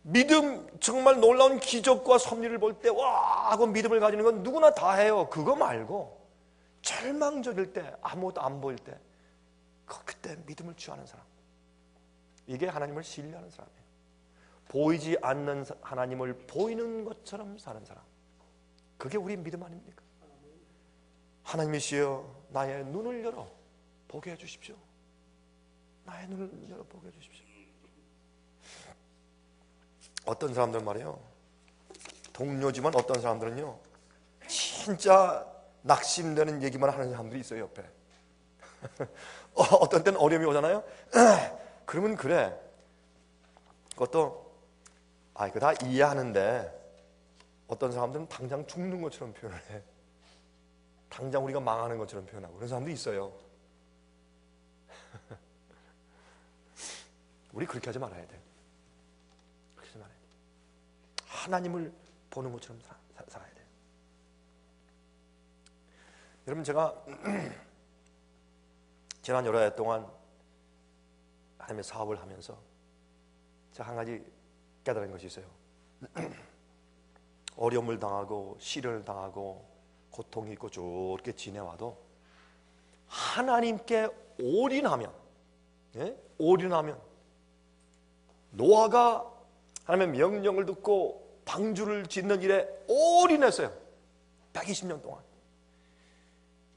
믿음, 정말 놀라운 기적과 섭리를 볼 때 와 하고 믿음을 가지는 건 누구나 다 해요. 그거 말고 절망적일 때, 아무것도 안 보일 때 그때 믿음을 취하는 사람, 이게 하나님을 신뢰하는 사람이에요. 보이지 않는 하나님을 보이는 것처럼 사는 사람, 그게 우리 믿음 아닙니까? 하나님이시여 나의 눈을 열어 보게 해주십시오. 나의 눈을 열어 보게 해주십시오. 어떤 사람들은 말이에요, 동료지만 어떤 사람들은요 진짜 낙심되는 얘기만 하는 사람들이 있어요. 옆에 어떤 때는 어려움이 오잖아요. 그러면 그래, 그것도 그거 다 이해하는데 어떤 사람들은 당장 죽는 것처럼 표현을 해. 당장 우리가 망하는 것처럼 표현하고 그런 사람도 있어요. 우리 그렇게 하지 말아야 돼. 그렇게 하지 말아야 돼. 하나님을 보는 것처럼 살아야 돼. 여러분, 제가 지난 여러 해 동안 하나님의 사업을 하면서 제가 한 가지 깨달은 것이 있어요. 어려움을 당하고 시련을 당하고 고통이 있고 쭉 이렇게 지내와도 하나님께 올인하면, 올인하면, 노아가 하나님의 명령을 듣고 방주를 짓는 일에 올인했어요. 120년 동안.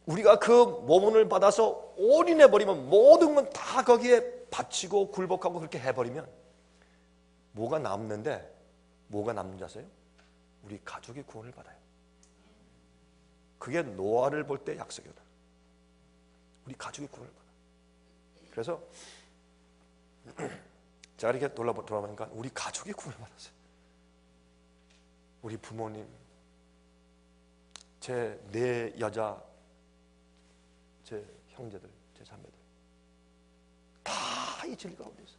우리가 그 모문을 받아서 올인해버리면, 모든 건 다 거기에 바치고 굴복하고 그렇게 해버리면 뭐가 남는데, 뭐가 남는 줄 아세요? 우리 가족이 구원을 받아요. 그게 노아를 볼 때 약속이다. 우리 가족이 구원을 받아. 그래서 제가 이렇게 돌아보니까 우리 가족이 구원을 받았어요. 우리 부모님, 제 네 여자, 제 형제들, 제 자매들 다 이 진리 가운데 있어요.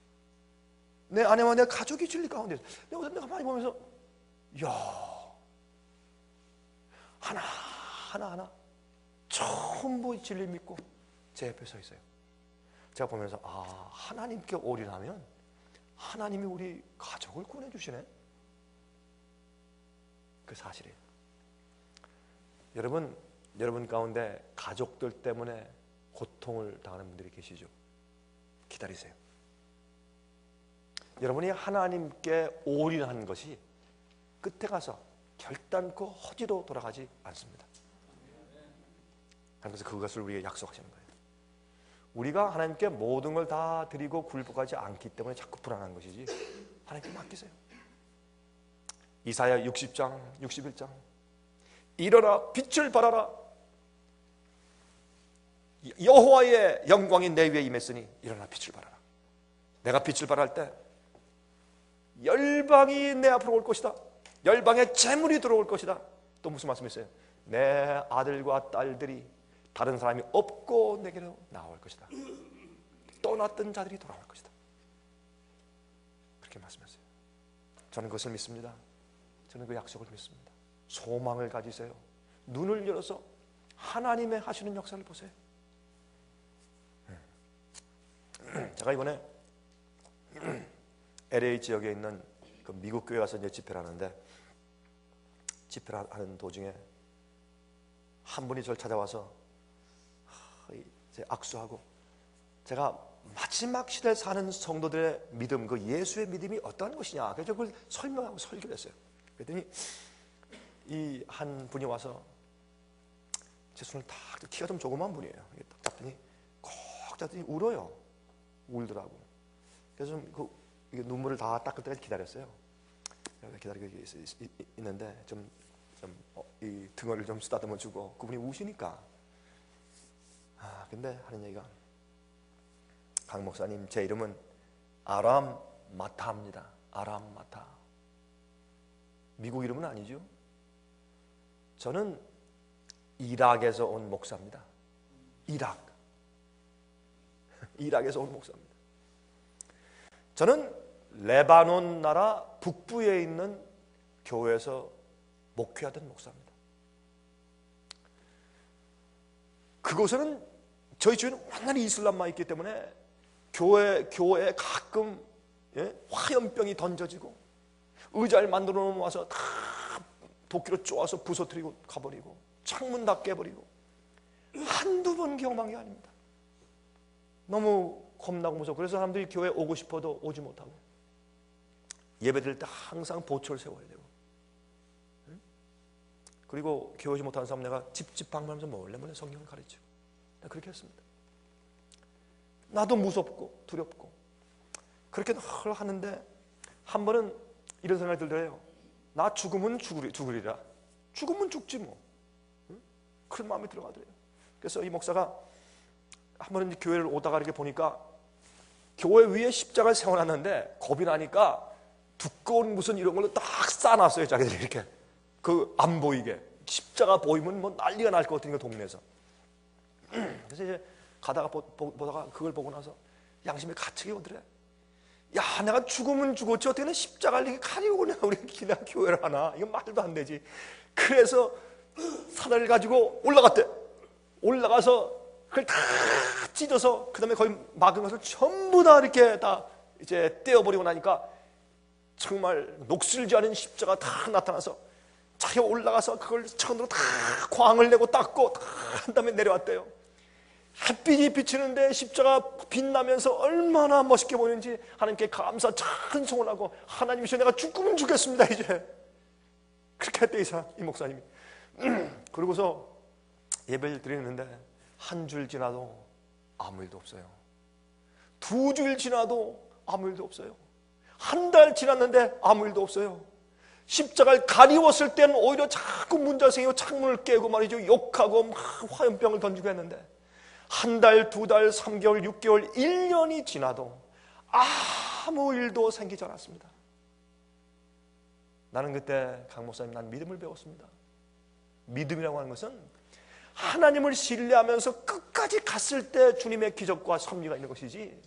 내 아내와 내 가족이 진리 가운데 있어요. 내가 많이 보면서 이야, 하나 전부 이 진리 믿고 제 옆에 서 있어요. 제가 보면서 하나님께 올인하면 하나님이 우리 가족을 구원해 주시네. 그 사실이에요. 여러분 가운데 가족들 때문에 고통을 당하는 분들이 계시죠? 기다리세요. 여러분이 하나님께 올인한 것이 끝에 가서 결단코 허지로 돌아가지 않습니다. 그래서 그것을 우리에게 약속하시는 거예요. 우리가 하나님께 모든 걸 다 드리고 굴복하지 않기 때문에 자꾸 불안한 것이지, 하나님께 맡기세요. 이사야 60장 61장 일어나 빛을 발하라, 여호와의 영광이 내 위에 임했으니 일어나 빛을 발하라. 내가 빛을 발할 때 열방이 내 앞으로 올 것이다. 열방의 재물이 들어올 것이다. 또 무슨 말씀이 있어요? 내 아들과 딸들이 다른 사람이 없고 내게로 나올 것이다. 떠났던 자들이 돌아올 것이다. 그렇게 말씀하세요. 저는 그것을 믿습니다. 저는 그 약속을 믿습니다. 소망을 가지세요. 눈을 열어서 하나님의 하시는 역사를 보세요. 제가 이번에 LA 지역에 있는 그 미국 교회 가서 이제 집회를 하는데, 집회를 하는 도중에 한 분이 저를 찾아와서 이제 악수하고, 제가 마지막 시대에 사는 성도들의 믿음, 그 예수의 믿음이 어떠한 것이냐, 그래서 그걸 설명하고 설교를 했어요. 그랬더니 이 한 분이 와서 제 손을 딱, 키가 좀 조그만 분이에요. 딱 잡더니 콕 잡더니 울어요. 울더라고. 그래서 좀 이게 눈물을 다 닦을 때까지 기다렸어요. 기다리고 있는데 이 등어를 좀 쓰다듬어 주고 그분이 우시니까 근데 하는 얘기가 강 목사님 제 이름은 아람 마타입니다. 아람 마타. 미국 이름은 아니죠. 저는 이락에서 온 목사입니다. 이락에서 온 목사입니다. 저는 레바논 나라 북부에 있는 교회에서 목회하던 목사입니다. 그곳에는 저희 주위는 완전히 이슬람만 있기 때문에 교회에 가끔 화염병이 던져지고 의자를 만들어 놓으면 와서 다 도끼로 쪼아서 부서뜨리고 가버리고 창문 다 깨버리고 한두 번 경험한 게 아닙니다. 너무 겁나고 무서워. 그래서 사람들이 교회에 오고 싶어도 오지 못하고 예배 드릴 때 항상 보초를 세워야 되고 그리고 교회 오지 못하는 사람 내가 집집 방문하면서 몰래 성경을 가르치고 그렇게 했습니다. 나도 무섭고 두렵고 그렇게 늘 하는데 한 번은 이런 생각이 들더래요. 나 죽으면 죽으리라. 죽으면 죽지 뭐. 그런 마음이 들어가더래요. 그래서 이 목사가 한 번은 교회를 오다가 이렇게 보니까 교회 위에 십자가를 세워놨는데 겁이 나니까 두꺼운 무슨 이런 걸로 딱 쌓아놨어요. 자기들이 이렇게 안 보이게. 십자가 보이면 뭐 난리가 날 것 같으니까 동네에서. 그래서 이제 가다가 보다가 그걸 보고 나서 양심에 가책이 오더래. 야, 내가 죽으면 죽었지 어떻게 십자가를 이렇게 가지고 우리 기나 교회를 하나? 이건 말도 안 되지. 그래서 사다리를 가지고 올라갔대. 올라가서 그걸 다 찢어서 그 다음에 거의 막은 것을 전부 다 이렇게 다 이제 떼어버리고 나니까 정말 녹슬지 않은 십자가 다 나타나서 자기가 올라가서 그걸 천으로 다 광을 내고 닦고 다 한 다음에 내려왔대요. 햇빛이 비치는데 십자가 빛나면서 얼마나 멋있게 보이는지 하나님께 감사 찬송을 하고 하나님이시여 내가 죽으면 죽겠습니다 이제 그렇게 했대 이 목사님이. 그러고서 예배를 드리는데 한 줄 지나도 아무 일도 없어요. 두 줄 지나도 아무 일도 없어요. 한 달 지났는데 아무 일도 없어요. 십자가를 가리웠을 때는 오히려 자꾸 문자 생기고 창문을 깨고 말이죠. 욕하고 막 화염병을 던지고 했는데 한 달, 두 달, 3개월, 6개월, 1년이 지나도 아무 일도 생기지 않았습니다. 나는 그때 강 목사님 난 믿음을 배웠습니다. 믿음이라고 하는 것은 하나님을 신뢰하면서 끝까지 갔을 때 주님의 기적과 섭리가 있는 것이지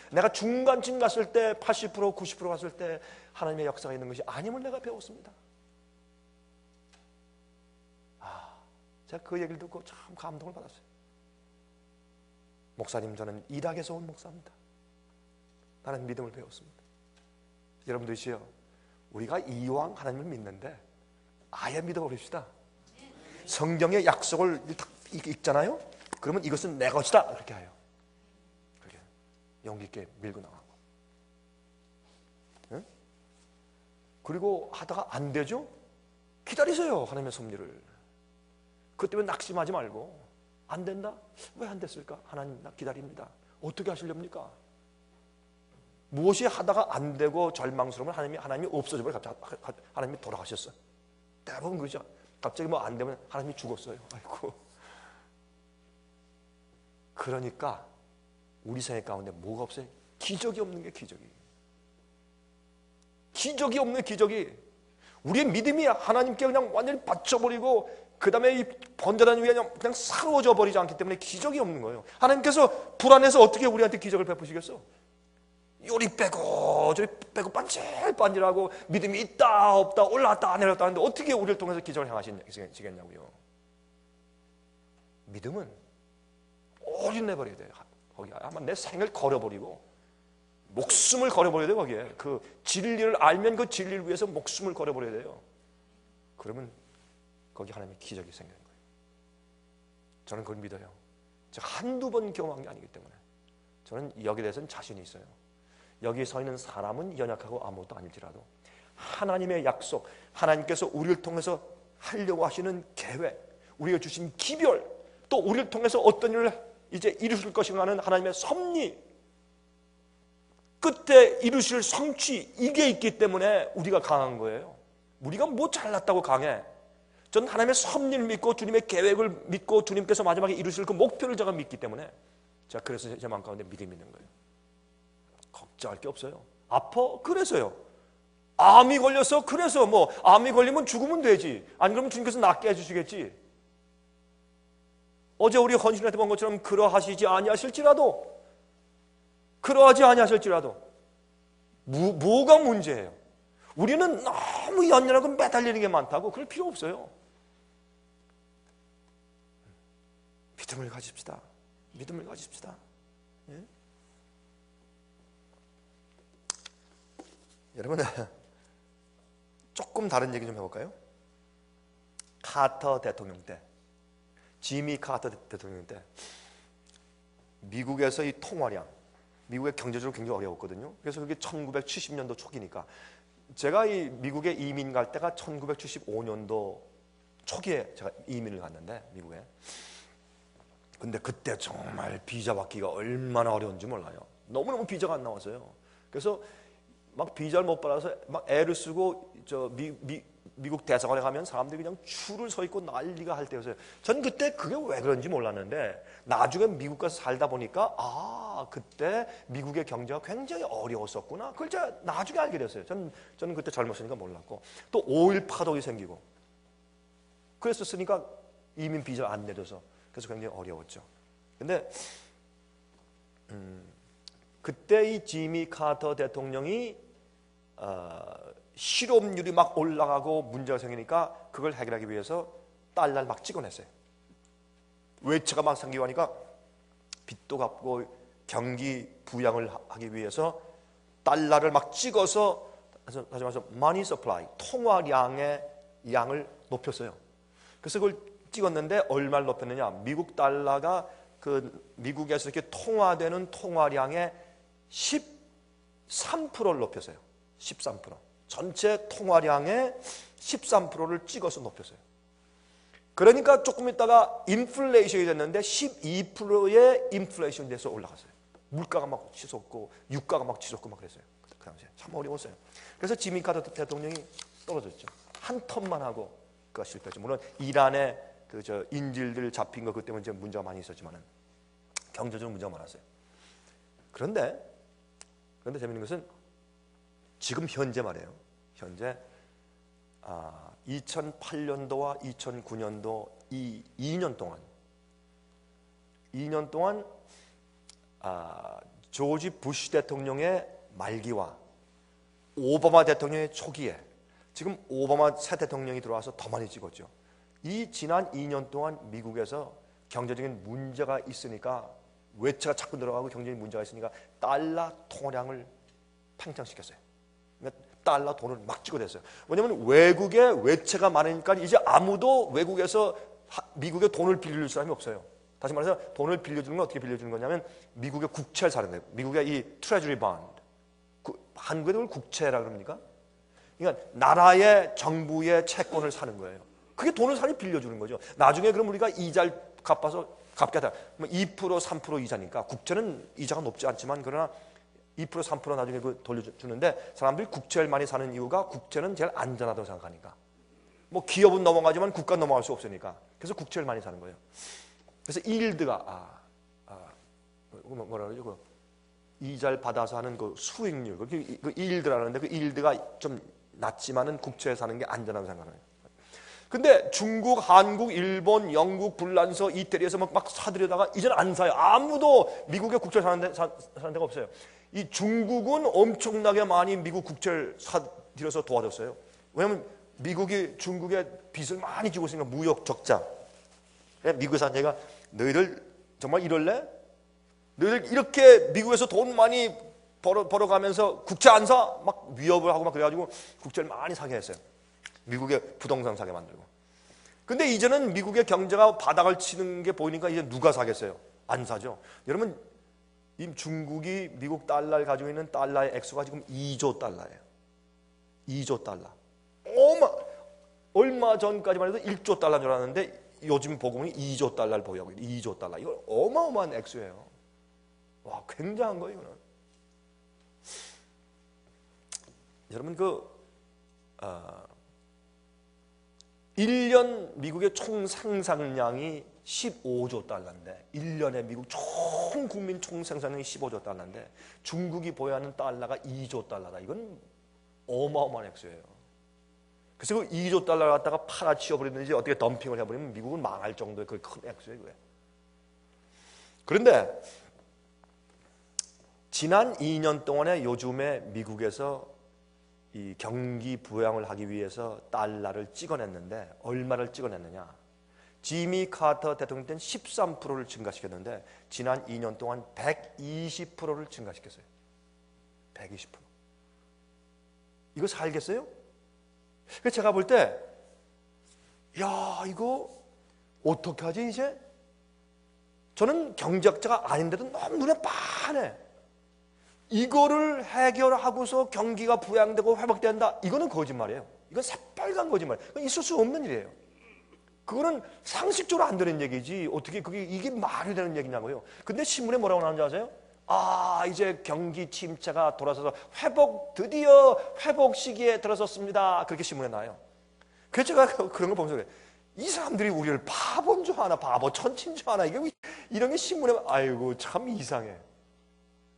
내가 중간쯤 갔을 때 80% 90% 갔을 때 하나님의 역사가 있는 것이 아님을 내가 배웠습니다. 제가 그 얘기를 듣고 참 감동을 받았어요. 목사님 저는 이락에서 온 목사입니다. 나는 믿음을 배웠습니다. 여러분들이시여 우리가 이왕 하나님을 믿는데 아예 믿어버립시다. 성경의 약속을 읽잖아요. 그러면 이것은 내 것이다 그렇게 해요. 그렇게 용기 있게 밀고 나가고 응? 그리고 하다가 안 되죠? 기다리세요. 하나님의 섭리를. 그것 때문에 낙심하지 말고 안 된다? 왜 안 됐을까? 하나님 나 기다립니다. 어떻게 하시렵니까? 무엇이 하다가 안 되고 절망스러우면 하나님이 없어져 버려. 갑자기 하나님이 돌아가셨어. 대부분 그러죠. 갑자기 뭐 안 되면 하나님이 죽었어요. 아이고. 그러니까 우리 생애 가운데 뭐가 없어요? 기적이 없는 게 기적이. 기적이 없는 기적이. 우리의 믿음이 하나님께 그냥 완전히 받쳐버리고 그 다음에 이 번전한 위에 그냥 사로워져 버리지 않기 때문에 기적이 없는 거예요. 하나님께서 불안해서 어떻게 우리한테 기적을 베푸시겠어? 요리 빼고 저리 빼고 반질반질하고 믿음이 있다 없다 올라왔다 내려왔다 하는데 어떻게 우리를 통해서 기적을 행하시겠냐고요. 믿음은 올인해버려야 돼요. 거기 아마 내 생을 걸어버리고 목숨을 걸어버려야 돼요. 거기에 그 진리를 알면 그 진리를 위해서 목숨을 걸어버려야 돼요. 그러면 거기 하나님의 기적이 생기는 거예요. 저는 그걸 믿어요. 제가 한두 번 경험한 게 아니기 때문에 저는 여기에 대해서는 자신이 있어요. 여기 서 있는 사람은 연약하고 아무것도 아닐지라도 하나님의 약속, 하나님께서 우리를 통해서 하려고 하시는 계획, 우리가 주신 기별, 또 우리를 통해서 어떤 일을 이제 이루실 것인가 하는 하나님의 섭리, 끝에 이루실 성취, 이게 있기 때문에 우리가 강한 거예요. 우리가 뭐 잘났다고 강해? 전 하나님의 섭리를 믿고 주님의 계획을 믿고 주님께서 마지막에 이루실 그 목표를 제가 믿기 때문에 제가 그래서 제 마음 가운데 믿음이 있는 거예요. 걱정할 게 없어요. 아파? 그래서요. 암이 걸려서? 그래서 뭐 암이 걸리면 죽으면 되지. 안 그러면 주님께서 낫게 해주시겠지. 어제 우리 헌신한테 본 것처럼 그러하시지 아니하실지라도 그러하지 아니하실지라도 뭐가 문제예요? 우리는 너무 연연하고 매달리는 게 많다고 그럴 필요 없어요. 믿음을 가집시다. 믿음을 가집시다. 예? 여러분 조금 다른 얘기 좀 해볼까요? 카터 대통령 때, 지미 카터 대통령 때 미국에서 이 통화량, 미국의 경제적으로 굉장히 어려웠거든요. 그래서 그게 1970년도 초기니까 제가 이 미국에 이민 갈 때가 1975년도 초기에 제가 이민을 갔는데 미국에. 근데 그때 정말 비자 받기가 얼마나 어려운지 몰라요. 너무너무 비자가 안 나왔어요. 그래서 막 비자를 못 받아서 막 애를 쓰고 미국 대사관에 가면 사람들이 그냥 줄을 서 있고 난리가 할 때였어요. 전 그때 그게 왜 그런지 몰랐는데 나중에 미국 가서 살다 보니까 그때 미국의 경제가 굉장히 어려웠었구나. 그걸 제가 나중에 알게 됐어요. 저는 그때 젊었으니까 몰랐고 또 5.1 파동이 생기고 그랬었으니까 이민 비자 안 내려서 그래서 굉장히 어려웠죠. 근데 그때 이 지미 카터 대통령이 실업률이 막 올라가고 문제가 생기니까 그걸 해결하기 위해서 달러를 막 찍어냈어요. 외채가 막 생기고 하니까 빚도 갚고 경기 부양을 하기 위해서 달러를 막 찍어서 다시 말해서 money supply, 통화량의 양을 높였어요. 그래서 그걸 찍었는데 얼마를 높였느냐? 미국 달러가 그 미국에서 이렇게 통화되는 통화량의 13%를 높였어요. 13%. 전체 통화량의 13%를 찍어서 높였어요. 그러니까 조금 있다가 인플레이션이 됐는데 12%의 인플레이션이 돼서 올라갔어요. 물가가 막 치솟고 유가가 막 치솟고 막 그랬어요. 그 당시에 참 어려웠어요. 그래서 지미 카터 대통령이 떨어졌죠. 한 턴만 하고 그가 실패했죠. 물론 이란의 인질들 잡힌 거 그 때문에 문제가 많이 있었지만은 경제적으로 문제가 많았어요. 그런데 재밌는 것은 지금 현재 말이에요. 현재 2008년도와 2009년도 이 2년 동안 조지 부시 대통령의 말기와 오바마 대통령의 초기에 지금 오바마 새 대통령이 들어와서 더 많이 찍었죠. 이 지난 2년 동안 미국에서 경제적인 문제가 있으니까 외채가 자꾸 들어가고 경제적인 문제가 있으니까 달러 통화량을 팽창시켰어요. 그러니까 달러 돈을 막 찍어댔어요. 왜냐하면 외국에 외채가 많으니까 이제 아무도 외국에서 미국에 돈을 빌려줄 사람이 없어요. 다시 말해서 돈을 빌려주는 건 어떻게 빌려주는 거냐면 미국의 국채를 사는 거예요. 미국의 이 트레저리 본드, 한국에도 그걸 국채라 그럽니까? 그러니까 나라의 정부의 채권을 사는 거예요. 그게 돈을 사니 빌려주는 거죠. 나중에 그럼 우리가 이자를 갚아서 갚게 하다. 2% 3% 이자니까 국채는 이자가 높지 않지만 그러나 2% 3% 나중에 돌려주는데 사람들이 국채를 많이 사는 이유가 국채는 제일 안전하다고 생각하니까. 뭐 기업은 넘어가지만 국가는 넘어갈 수 없으니까. 그래서 국채를 많이 사는 거예요. 그래서 일드가 뭐라 그러죠? 그 이자를 받아서 하는 그 수익률, 그 일드라는데 그 일드가 좀 낮지만은 국채에 사는 게 안전하다고 생각해요. 근데 중국, 한국, 일본, 영국, 불란서, 이태리에서 막 사들여다가 이제는 안 사요. 아무도 미국의 국채를 사는 데가 없어요. 이 중국은 엄청나게 많이 미국 국채를 사들여서 도와줬어요. 왜냐하면 미국이 중국에 빚을 많이 지고 있으니까 무역 적자. 미국에서 한 얘기가 너희들 정말 이럴래? 너희들 이렇게 미국에서 돈 많이 벌어가면서 국채 안 사? 막 위협을 하고 막 그래가지고 국채를 많이 사게 했어요. 미국의 부동산 사게 만들고. 근데 이제는 미국의 경제가 바닥을 치는 게 보이니까 이제 누가 사겠어요? 안 사죠. 여러분, 이 중국이 미국 달러를 가지고 있는 달러의 액수가 지금 2조 달러예요. 2조 달러. 얼마 전까지만 해도 1조 달러인 줄 알았는데 요즘 보고는 2조 달러를 보유하고 있어요. 2조 달러. 이거 어마어마한 액수예요. 와, 굉장한 거예요, 이거는. 여러분 1년 미국의 총 생산량이 15조 달러인데 1년에 미국 총 국민 총 생산량이 15조 달러인데 중국이 보유하는 달러가 2조 달러다. 이건 어마어마한 액수예요. 그래서 그 2조 달러를 갖다가 팔아치워버리든지 어떻게 덤핑을 해버리면 미국은 망할 정도의 그 큰 액수예요. 그게. 그런데 지난 2년 동안에 요즘에 미국에서 이 경기 부양을 하기 위해서 달러를 찍어냈는데 얼마를 찍어냈느냐? 지미 카터 대통령 때는 13%를 증가시켰는데 지난 2년 동안 120%를 증가시켰어요. 120%. 이거 살겠어요? 그래서 제가 볼 때, 야, 이거 어떻게 하지 이제? 저는 경제학자가 아닌데도 너무 눈에 빤해. 이거를 해결하고서 경기가 부양되고 회복된다. 이거는 거짓말이에요. 이건 새빨간 거짓말. 이건 있을 수 없는 일이에요. 그거는 상식적으로 안 되는 얘기지. 어떻게 이게 말이 되는 얘기냐고요. 근데 신문에 뭐라고 나오는지 아세요? 아, 이제 경기 침체가 돌아서서 드디어 회복 시기에 들어섰습니다. 그렇게 신문에 나와요. 그래서 제가 그런 걸 보면서 그래요. 이 사람들이 우리를 바본 줄 아나, 바보 천친 줄 아나. 이게 이런 게 신문에, 아이고 참 이상해.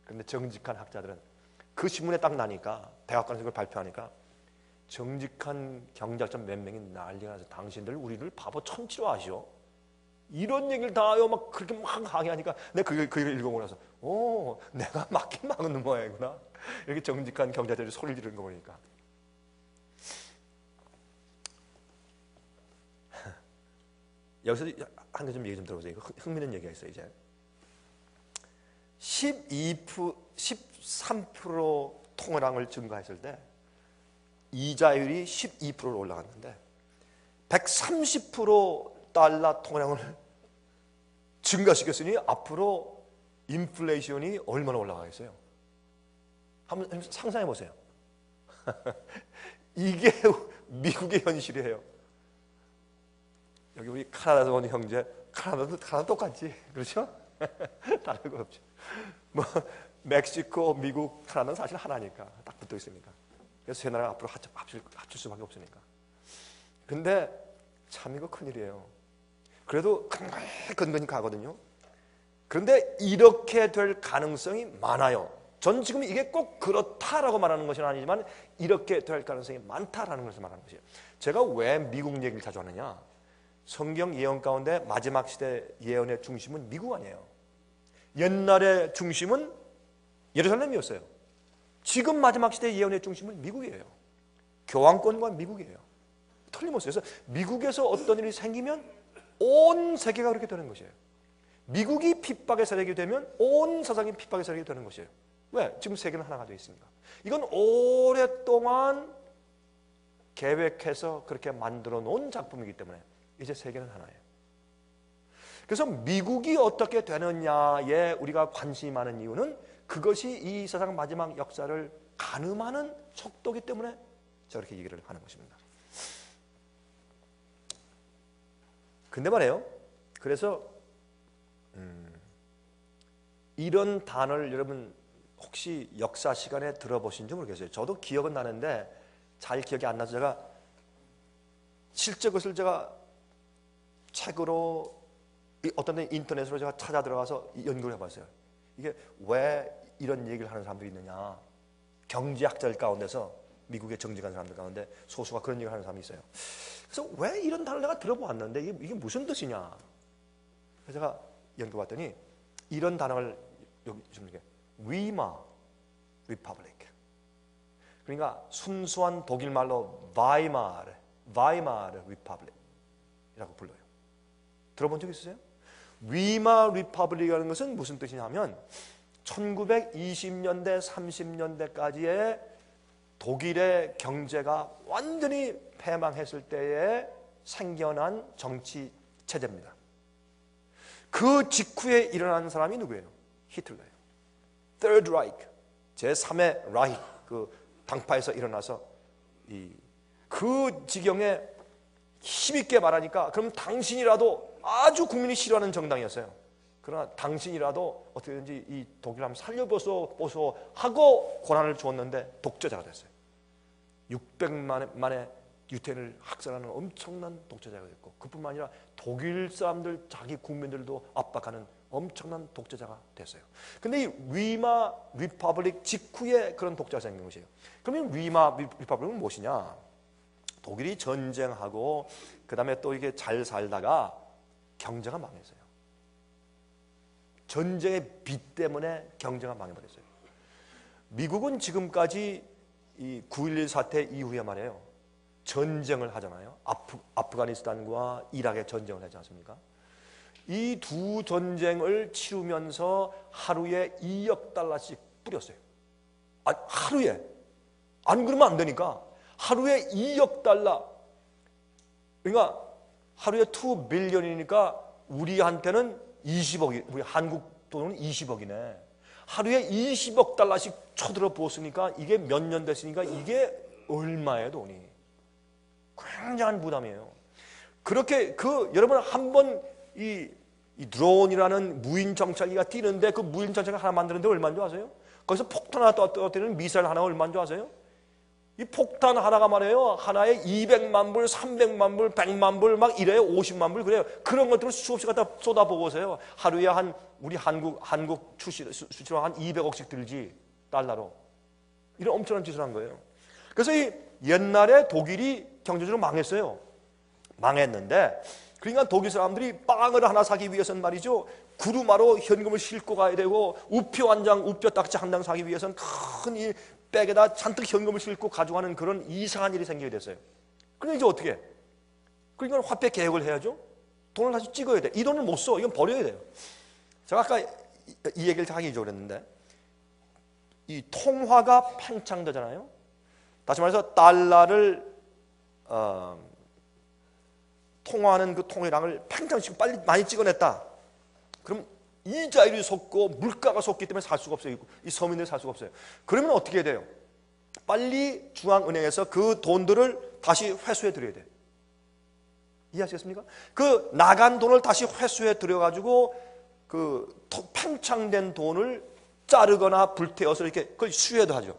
근데 정직한 학자들은 그 신문에 딱 나니까 대학관에서 그걸 발표하니까 정직한 경제학자 몇 명이 난리가 나서 당신들 우리를 바보 천치로 아시오? 이런 얘기를 다 하요. 막 그렇게 막 강의하니까 내가 그 얘기를 읽어보고 나서 내가 맞긴 막는 모양이구나. 이렇게 정직한 경제자들이 소리를 지르는 거 보니까. 여기서 한 가지 좀 얘기 좀 들어보세요. 이거 흥미있는 얘기가 있어요. 이제 13% 통화량을 증가했을 때 이자율이 12%로 올라갔는데 130% 달러 통화량을 증가시켰으니 앞으로 인플레이션이 얼마나 올라가겠어요? 한번 상상해 보세요. 이게 미국의 현실이에요. 여기 우리 카나다에서 온 형제, 카나다 똑같지, 그렇죠? 다른 거 없죠. 뭐 멕시코, 미국, 카나다는 사실 하나니까 딱 붙어 있으니까. 그래서 세 나라가 앞으로 합칠 수밖에 없으니까. 근데 참 이거 큰일이에요. 그래도 근근히 가거든요. 그런데 이렇게 될 가능성이 많아요. 전 지금 이게 꼭 그렇다라고 말하는 것은 아니지만 이렇게 될 가능성이 많다라는 것을 말하는 것이에요. 제가 왜 미국 얘기를 자주 하느냐? 성경 예언 가운데 마지막 시대 예언의 중심은 미국 아니에요. 옛날의 중심은 예루살렘이었어요. 지금 마지막 시대 예언의 중심은 미국이에요. 교황권과 미국이에요. 틀림없어요. 그래서 미국에서 어떤 일이 생기면 온 세계가 그렇게 되는 것이에요. 미국이 핍박의 세력이 되면 온 세상이 핍박의 세력이 되는 것이에요. 왜? 지금 세계는 하나가 되어 있으니까. 이건 오랫동안 계획해서 그렇게 만들어 놓은 작품이기 때문에 이제 세계는 하나예요. 그래서 미국이 어떻게 되느냐에 우리가 관심이 많은 이유는 그것이 이 세상 마지막 역사를 가늠하는 속도이기 때문에 저렇게 얘기를 하는 것입니다. 근데 말이에요. 그래서 이런 단어를 여러분 혹시 역사 시간에 들어보신지 모르겠어요. 저도 기억은 나는데 잘 기억이 안 나서 제가 실제 그것을 제가 책으로 어떤 데 인터넷으로 제가 찾아 들어가서 연구를 해봤어요. 이게 왜 이런 얘기를 하는 사람들이 있느냐. 경제학자들 가운데서 미국의 정직한 사람들 가운데 소수가 그런 얘기를 하는 사람이 있어요. 그래서 왜 이런 단어를 내가 들어보았는데 이게 무슨 뜻이냐. 그래서 제가 연구해봤더니 이런 단어를 여기 좀 이렇게 위마 리퍼블릭. 그러니까 순수한 독일 말로 바이마르 리퍼블릭이라고 불러요. 들어본 적 있으세요? 위마 리퍼블릭이라는 것은 무슨 뜻이냐면 1920년대 30년대까지의 독일의 경제가 완전히 패망했을 때에 생겨난 정치 체제입니다. 그 직후에 일어난 사람이 누구예요? 히틀러예요. Third Reich, 제3의 라이히, 그 당파에서 일어나서 그 지경에 힘있게 말하니까 그럼 당신이라도 아주 국민이 싫어하는 정당이었어요. 그러나 당신이라도 어떻게든지 이 독일 한번 살려보소 하고 권한을 주었는데 독재자가 됐어요. 600만의 유태인을 학살하는 엄청난 독재자가 됐고, 그뿐만 아니라 독일 사람들 자기 국민들도 압박하는 엄청난 독재자가 됐어요. 근데 이 위마 리퍼블릭 직후에 그런 독재가 생긴 것이에요. 그러면 위마 리퍼블릭은 무엇이냐? 독일이 전쟁하고 그 다음에 또 이게 잘 살다가 경제가 망했어요. 전쟁의 빚 때문에 경제가 망해버렸어요. 미국은 지금까지 이 9.11 사태 이후에 말이에요, 전쟁을 하잖아요. 아프가니스탄과 이락의 전쟁을 하지 않습니까? 이 두 전쟁을 치르면서 하루에 2억 달러씩 뿌렸어요. 하루에. 안 그러면 안 되니까 하루에 2억 달러. 그러니까 하루에 2 빌리언이니까 우리한테는 20억이, 우리 한국 돈은 20억이네. 하루에 20억 달러씩 쳐들어 부었으니까 이게 몇 년 됐으니까 이게 얼마의 돈이? 굉장한 부담이에요. 그렇게 여러분 한번 이 드론이라는 무인 정찰기가 뛰는데 그 무인 정찰기 하나 만드는데 얼마인 줄 아세요? 거기서 폭탄 하나 떨어뜨리는 미사일 하나가 얼마인 줄 아세요? 이 폭탄 하나가 말이에요, 하나에 200만 불, 300만 불, 100만 불 막 이래요. 50만 불 그래요. 그런 것들을 수없이 갖다 쏟아보고서요, 하루에 우리 한국 수치로 한 200억씩 들지, 달러로. 이런 엄청난 짓을 한 거예요. 그래서 이 옛날에 독일이 경제적으로 망했어요. 망했는데, 그러니까 독일 사람들이 빵을 하나 사기 위해서는 말이죠, 구루마로 현금을 싣고 가야 되고, 우표 한 장, 우표 딱지 한 장 사기 위해서는 큰 이 백에다 잔뜩 현금을 싣고 가져가는 그런 이상한 일이 생기게 됐어요. 그러니까 이제 어떻게 해? 그러니까 화폐 개혁을 해야죠. 돈을 다시 찍어야 돼. 이 돈을 못 써. 이건 버려야 돼요. 제가 아까 이 얘기를 하기 잊어버렸는데, 이 통화가 팽창되잖아요. 다시 말해서 달러를 통화하는 그 통화량을 팽창시키고 빨리 많이 찍어냈다. 그럼 이자율이 솟고 물가가 솟기 때문에 살 수가 없어요. 이 서민들이 살 수가 없어요. 그러면 어떻게 해야 돼요? 빨리 중앙은행에서 그 돈들을 다시 회수해 드려야 돼요. 이해하시겠습니까? 그 나간 돈을 다시 회수해 드려가지고 그 팽창된 돈을 자르거나 불태워서 이렇게 그걸 수혜도 하죠.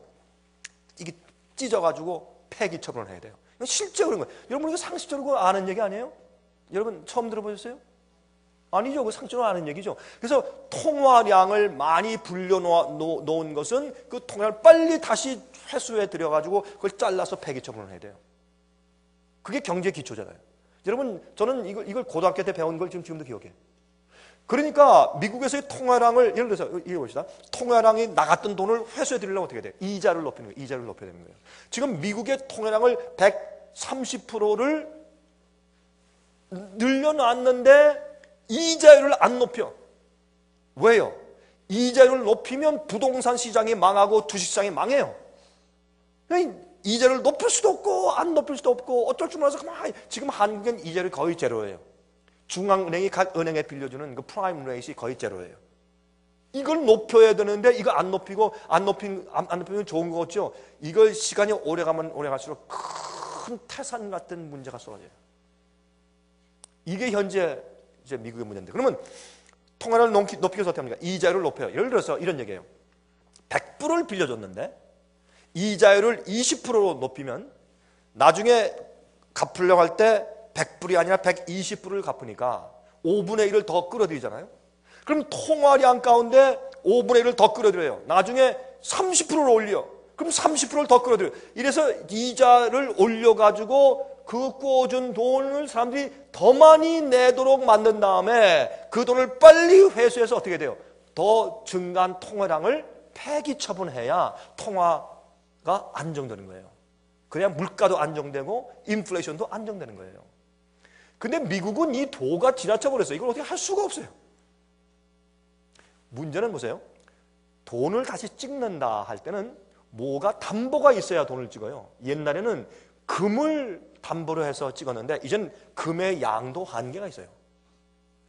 이게 찢어가지고 폐기 처분을 해야 돼요. 실제 그런 거예요. 여러분 이거 상식적으로 아는 얘기 아니에요? 여러분 처음 들어보셨어요? 아니죠. 그 상식적으로 아는 얘기죠. 그래서 통화량을 많이 불려놓은 것은 그 통화를 빨리 다시 회수해 드려가지고 그걸 잘라서 폐기 처분을 해야 돼요. 그게 경제 기초잖아요. 여러분 저는 이걸 고등학교 때 배운 걸 지금도 기억해요. 그러니까 미국에서의 통화량을, 예를 들어서 이거 봅시다. 통화량이 나갔던 돈을 회수해 드리려면 어떻게 돼요? 이자를 높이는 거예요. 이자를 높여야 되는 거예요. 지금 미국의 통화량을 130%를 늘려놨는데 이자율을 안 높여. 왜요? 이자율을 높이면 부동산 시장이 망하고 주식시장이 망해요. 이자를 높일 수도 없고 안 높일 수도 없고 어쩔 줄 몰라서 가만히, 지금 한국은 이자율이 거의 제로예요. 중앙은행이 각 은행에 빌려주는 그 프라임 레이트이 거의 제로예요. 이걸 높여야 되는데 이거 안 높이면 좋은 거겠죠. 이걸 시간이 오래 가면 오래 갈수록 큰 태산 같은 문제가 쏟아져요. 이게 현재 이제 미국의 문제인데, 그러면 통화를 높이기 위해서 어떻게 합니까? 이자율을 높여요. 예를 들어서 이런 얘기예요. 100불을 빌려줬는데 이자율을 20%로 높이면 나중에 갚으려고 할 때 100불이 아니라 120불을 갚으니까 5분의 1을 더 끌어들이잖아요. 그럼 통화량 가운데 5분의 1을 더 끌어들여요. 나중에 30%를 올려. 그럼 30%를 더 끌어들여요. 이래서 이자를 올려가지고 그 꿔준 돈을 사람들이 더 많이 내도록 만든 다음에 그 돈을 빨리 회수해서 어떻게 돼요? 더 증가한 통화량을 폐기 처분해야 통화가 안정되는 거예요. 그래야 물가도 안정되고 인플레이션도 안정되는 거예요. 근데 미국은 이 도가 지나쳐 버렸어요. 이걸 어떻게 할 수가 없어요. 문제는 보세요. 돈을 다시 찍는다 할 때는 뭐가 담보가 있어야 돈을 찍어요. 옛날에는 금을 담보로 해서 찍었는데 이젠 금의 양도 한계가 있어요.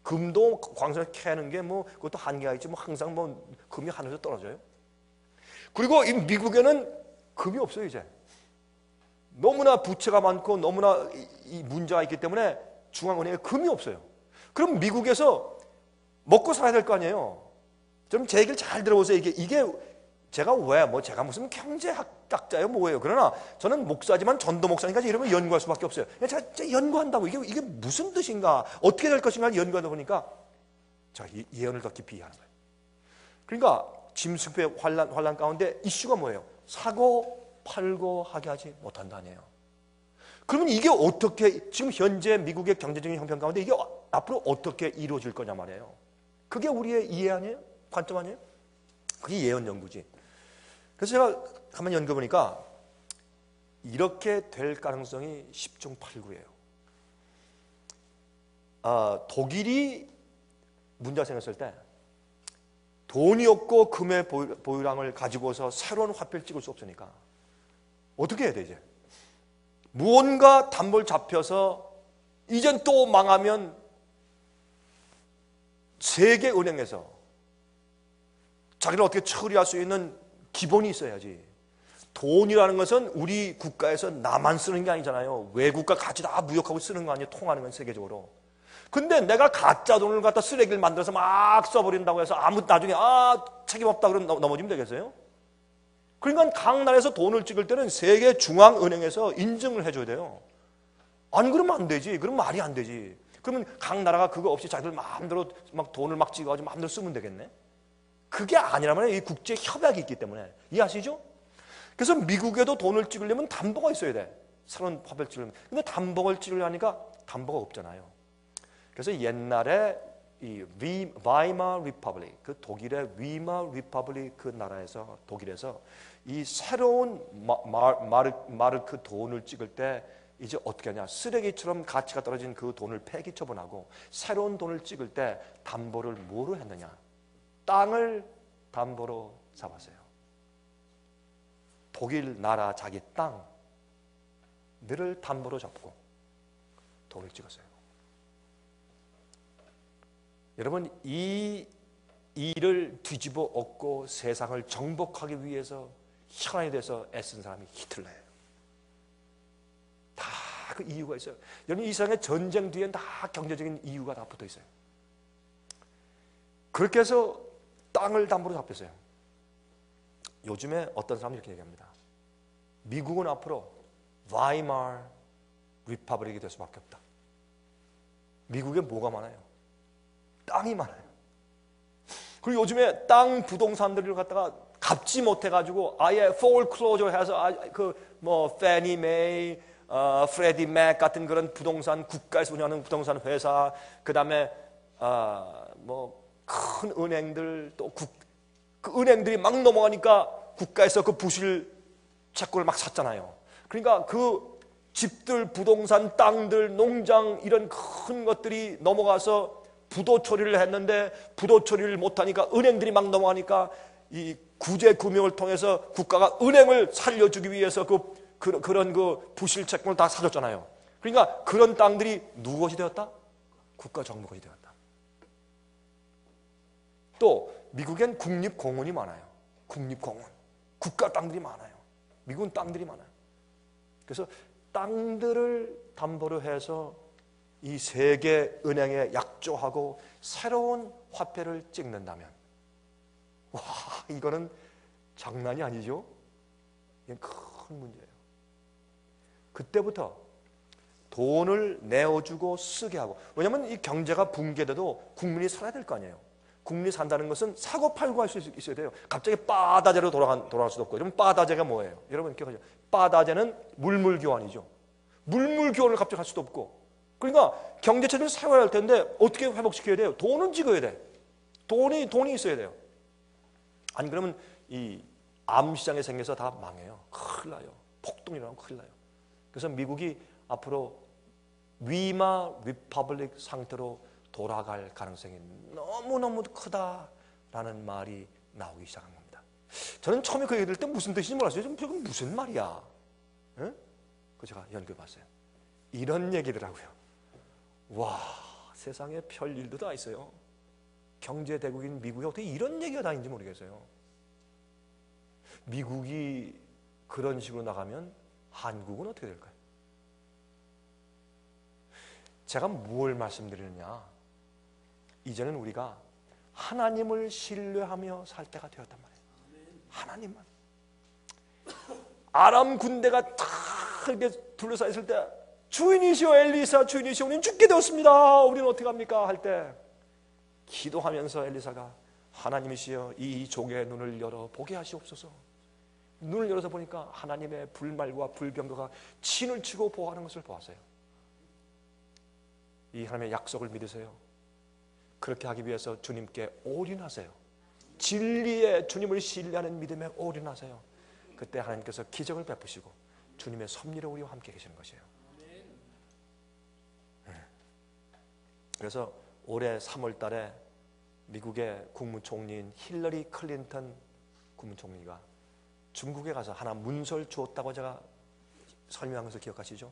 금도 광산을 캐는 게 뭐 그것도 한계가 있지, 뭐 항상 뭐 금이 하늘에서 떨어져요. 그리고 이 미국에는 금이 없어요. 이제 너무나 부채가 많고 너무나 이 문제가 있기 때문에 중앙은행에 금이 없어요. 그럼 미국에서 먹고 살아야 될 거 아니에요. 좀 제 얘기를 잘 들어보세요. 이게 제가 제가 무슨 경제학자예요, 뭐예요? 그러나 저는 목사지만 전도 목사니까 이러면 연구할 수밖에 없어요. 제가 연구한다고 이게 무슨 뜻인가, 어떻게 될 것인가 연구하다 보니까 이 예언을 더 깊이 이해하는 거예요. 그러니까 짐승의 환란 가운데 이슈가 뭐예요? 사고 팔고 하게 하지 못한다네요. 그러면 이게 어떻게, 지금 현재 미국의 경제적인 형편 가운데 이게 앞으로 어떻게 이루어질 거냐 말이에요. 그게 우리의 이해 아니에요? 관점 아니에요? 그게 예언 연구지. 그래서 제가 한번 연구해 보니까 이렇게 될 가능성이 10중 8구예요. 독일이 문제가 생겼을 때 돈이 없고 금의 보유량을 가지고서 새로운 화폐를 찍을 수 없으니까 어떻게 해야 되지? 무언가 담보를 잡혀서 이젠 또 망하면 세계은행에서 자기를 어떻게 처리할 수 있는 기본이 있어야지. 돈이라는 것은 우리 국가에서 나만 쓰는 게 아니잖아요. 외국과 같이 다 무역하고 쓰는 거 아니에요. 통하는 건 세계적으로. 근데 내가 가짜 돈을 갖다 쓰레기를 만들어서 막 써버린다고 해서 나중에 책임 없다 그러면 넘어지면 되겠어요? 그러니까 각 나라에서 돈을 찍을 때는 세계 중앙은행에서 인증을 해줘야 돼요. 안 그러면 안 되지. 그럼 말이 안 되지. 그러면 각 나라가 그거 없이 자기들 마음대로 막 돈을 막 찍어가지고 마음대로 쓰면 되겠네? 그게 아니라면 이 국제 협약이 있기 때문에. 이해하시죠? 그래서 미국에도 돈을 찍으려면 담보가 있어야 돼. 새로운 화폐를 찍으려면. 근데 담보를 찍으려 하니까 담보가 없잖아요. 그래서 옛날에 이 바이마르 리퍼블릭, 그 독일의 위마르 리퍼블릭 그 나라에서, 독일에서 이 새로운 마르크 돈을 찍을 때 이제 어떻게 하냐, 쓰레기처럼 가치가 떨어진 그 돈을 폐기 처분하고 새로운 돈을 찍을 때 담보를 뭐로 했느냐, 땅을 담보로 잡았어요. 독일 나라 자기 땅들을 담보로 잡고 돈을 찍었어요. 여러분, 이 일을 뒤집어 엎고 세상을 정복하기 위해서 혈안이 돼서 애쓴 사람이 히틀러예요. 다 그 이유가 있어요. 여러분, 이 세상의 전쟁 뒤엔 다 경제적인 이유가 다 붙어 있어요. 그렇게 해서 땅을 담보로 잡혔어요. 요즘에 어떤 사람이 이렇게 얘기합니다. 미국은 앞으로 바이마르 리퍼블릭이 될 수밖에 없다. 미국에 뭐가 많아요? 땅이 많아요. 그리고 요즘에 땅 부동산들을 갖다가 갚지 못해가지고 아예 foreclosure 해서 페니 메이, 프레디 맥 같은 그런 부동산, 국가에서 운영하는 부동산 회사, 그 다음에 큰 은행들, 또 그 은행들이 막 넘어가니까 국가에서 그 부실 채권을 막 샀잖아요. 그러니까 그 집들, 부동산, 땅들, 농장 이런 큰 것들이 넘어가서 부도 처리를 했는데 부도 처리를 못하니까 은행들이 막 넘어가니까 이 구제 금융을 통해서 국가가 은행을 살려주기 위해서 그런 부실 채권을 다 사줬잖아요. 그러니까 그런 땅들이 누구 것이 되었다? 국가 정부 것이 되었다. 또 미국엔 국립공원이 많아요. 국립공원, 국가 땅들이 많아요. 미국은 땅들이 많아요. 그래서 땅들을 담보로 해서 이 세계 은행에 약조하고 새로운 화폐를 찍는다면, 와, 이거는 장난이 아니죠? 이건 큰 문제예요. 그때부터 돈을 내어주고 쓰게 하고, 왜냐하면 이 경제가 붕괴돼도 국민이 살아야 될 거 아니에요. 국민이 산다는 것은 사고 팔고 할 수 있어야 돼요. 갑자기 바다제로 돌아갈 수도 없고. 그럼 바다제가 뭐예요? 여러분 기억하죠? 바다제는 물물교환이죠. 물물교환을 갑자기 할 수도 없고. 그러니까 경제체를 세워야 할 텐데 어떻게 회복시켜야 돼요? 돈은 찍어야 돼. 돈이 있어야 돼요. 아니 그러면 이 암시장에 생겨서 다 망해요. 큰일 나요. 폭동이라면 큰일 나요. 그래서 미국이 앞으로 위마 리퍼블릭 상태로 돌아갈 가능성이 너무너무 크다라는 말이 나오기 시작한 겁니다. 저는 처음에 그 얘기 들을 때 무슨 뜻인지 몰랐어요. 지금 무슨 말이야? 응? 그 제가 연구해 봤어요. 이런 얘기더라고요. 와, 세상에 별 일도 다 있어요. 경제 대국인 미국에 어떻게 이런 얘기가 다 있는지 모르겠어요. 미국이 그런 식으로 나가면 한국은 어떻게 될까요? 제가 뭘 말씀드리느냐, 이제는 우리가 하나님을 신뢰하며 살 때가 되었단 말이에요. 하나님만. 아람 군대가 다 이렇게 둘러싸여 있을 때 주인이시여 엘리사, 주인이시여 우리는 죽게 되었습니다. 우리는 어떻게 합니까? 할 때 기도하면서 엘리사가 하나님이시여 이 종의 눈을 열어 보게 하시옵소서. 눈을 열어서 보니까 하나님의 불말과 불병거가 진을 치고 보호하는 것을 보았어요. 이 하나님의 약속을 믿으세요. 그렇게 하기 위해서 주님께 올인하세요. 진리에 주님을 신뢰하는 믿음에 올인하세요. 그때 하나님께서 기적을 베푸시고 주님의 섭리로 우리와 함께 계시는 것이에요. 그래서 올해 3월 달에 미국의 국무총리인 힐러리 클린턴 국무총리가 중국에 가서 하나 문서를 주었다고 제가 설명한 것을 기억하시죠?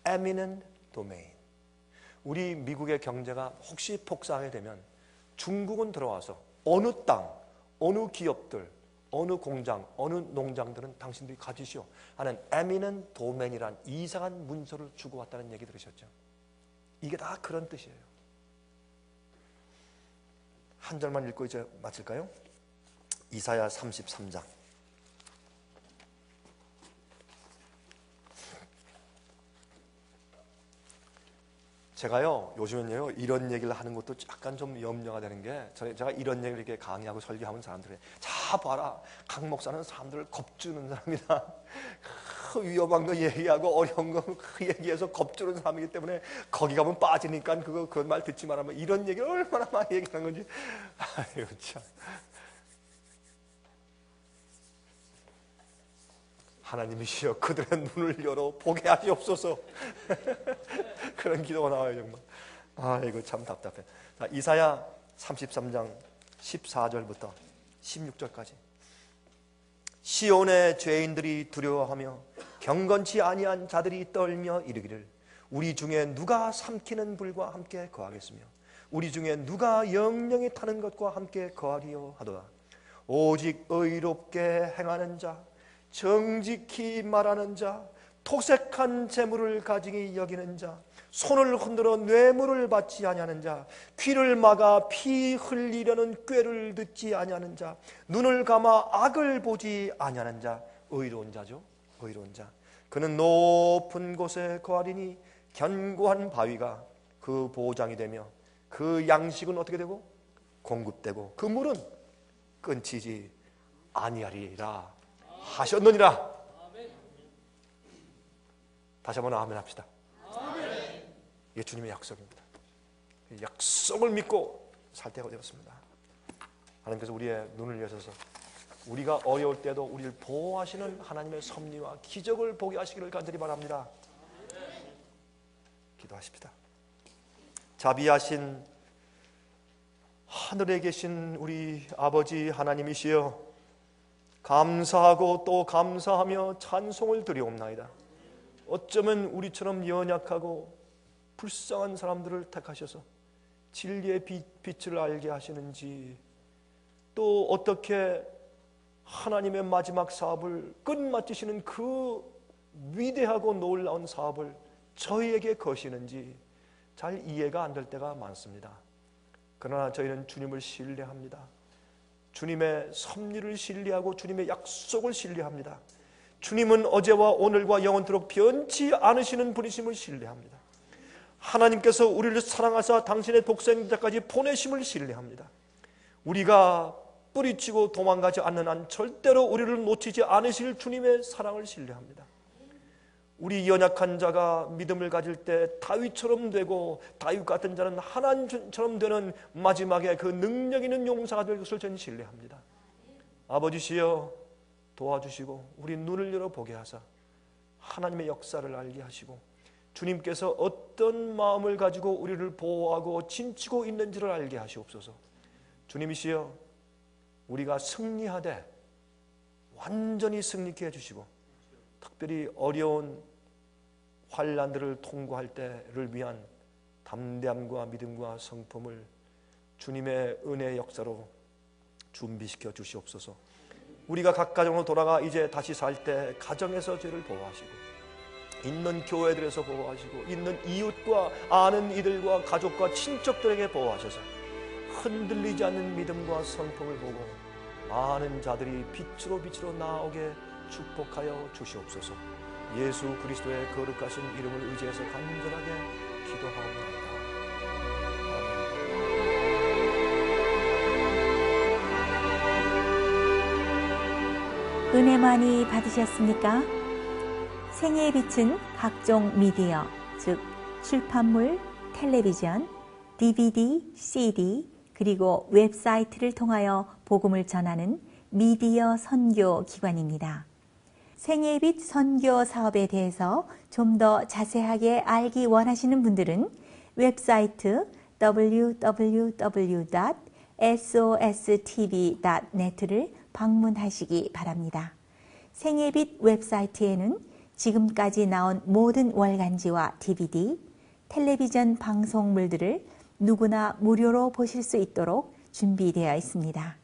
Eminent Domain. 우리 미국의 경제가 혹시 폭삭하게 되면 중국은 들어와서 어느 땅, 어느 기업들, 어느 공장, 어느 농장들은 당신들이 가지시오 하는 Eminent Domain이란 이상한 문서를 주고 왔다는 얘기 들으셨죠? 이게 다 그런 뜻이에요. 한 절만 읽고 이제 마칠까요? 이사야 33장. 제가요 요즘은요 이런 얘기를 하는 것도 약간 좀 염려가 되는 게, 제가 이런 얘기를 이렇게 강의하고 설교하면 사람들이 자 봐라 강 목사는 사람들을 겁주는 사람이다. 위험한 거 얘기하고 어려운 거 얘기해서 겁주는 사람이기 때문에 거기 가면 빠지니까 그런 말 듣지 말아면 이런 얘기를 얼마나 많이 얘기하는 건지. 아이고 참. 하나님이시여 그들의 눈을 열어 보게 하시옵소서. 그런 기도가 나와요 정말. 아이고 참 답답해. 자, 이사야 33장 14절부터 16절까지. 시온의 죄인들이 두려워하며 경건치 아니한 자들이 떨며 이르기를 우리 중에 누가 삼키는 불과 함께 거하겠으며 우리 중에 누가 영영이 타는 것과 함께 거하리요 하도다. 오직 의롭게 행하는 자, 정직히 말하는 자, 토색한 재물을 가증히 여기는 자, 손을 흔들어 뇌물을 받지 아니하는 자, 귀를 막아 피 흘리려는 꾀를 듣지 아니하는 자, 눈을 감아 악을 보지 아니하는 자, 의로운 자죠. 의로운 자. 그는 높은 곳에 거하리니 견고한 바위가 그 보장이 되며 그 양식은 어떻게 되고 공급되고 그 물은 끊치지 아니하리라 하셨느니라. 다시 한번 아멘 합시다. 이게 주님의 약속입니다. 약속을 믿고 살 때가 되었습니다. 하나님께서 우리의 눈을 여셔서 우리가 어려울 때도 우리를 보호하시는 하나님의 섭리와 기적을 보게 하시기를 간절히 바랍니다. 기도하십시다. 자비하신 하늘에 계신 우리 아버지 하나님이시여, 감사하고 또 감사하며 찬송을 드리옵나이다. 어쩌면 우리처럼 연약하고 불쌍한 사람들을 택하셔서 진리의 빛을 알게 하시는지, 또 어떻게 하나님의 마지막 사업을 끝마치시는 그 위대하고 놀라운 사업을 저희에게 거시는지 잘 이해가 안 될 때가 많습니다. 그러나 저희는 주님을 신뢰합니다. 주님의 섭리를 신뢰하고 주님의 약속을 신뢰합니다. 주님은 어제와 오늘과 영원토록 변치 않으시는 분이심을 신뢰합니다. 하나님께서 우리를 사랑하사 당신의 독생자까지 보내심을 신뢰합니다. 우리가 뿌리치고 도망가지 않는 한 절대로 우리를 놓치지 않으실 주님의 사랑을 신뢰합니다. 우리 연약한 자가 믿음을 가질 때 다윗처럼 되고 다윗 같은 자는 하나님처럼 되는 마지막에 그 능력 있는 용사가 될 것을 저는 신뢰합니다. 아버지시여 도와주시고 우리 눈을 열어보게 하사 하나님의 역사를 알게 하시고 주님께서 어떤 마음을 가지고 우리를 보호하고 진치고 있는지를 알게 하시옵소서. 주님이시여 우리가 승리하되 완전히 승리케 해주시고 특별히 어려운 환난들을 통과할 때를 위한 담대함과 믿음과 성품을 주님의 은혜의 역사로 준비시켜 주시옵소서. 우리가 각 가정으로 돌아가 이제 다시 살 때 가정에서 죄를 보호하시고 있는 교회들에서 보호하시고 있는 이웃과 아는 이들과 가족과 친척들에게 보호하셔서 흔들리지 않는 믿음과 성품을 보고 많은 자들이 빛으로 나오게 축복하여 주시옵소서. 예수 그리스도의 거룩하신 이름을 의지해서 간절하게 기도하옵나이다. 은혜 많이 받으셨습니까? 생애의 빛은 각종 미디어, 즉 출판물, 텔레비전, DVD, CD, 그리고 웹사이트를 통하여 복음을 전하는 미디어 선교 기관입니다. 생애의 빛 선교 사업에 대해서 좀 더 자세하게 알기 원하시는 분들은 웹사이트 www.sostv.net를 방문하시기 바랍니다. 생애의 빛 웹사이트에는 지금까지 나온 모든 월간지와 DVD, 텔레비전 방송물들을 누구나 무료로 보실 수 있도록 준비되어 있습니다.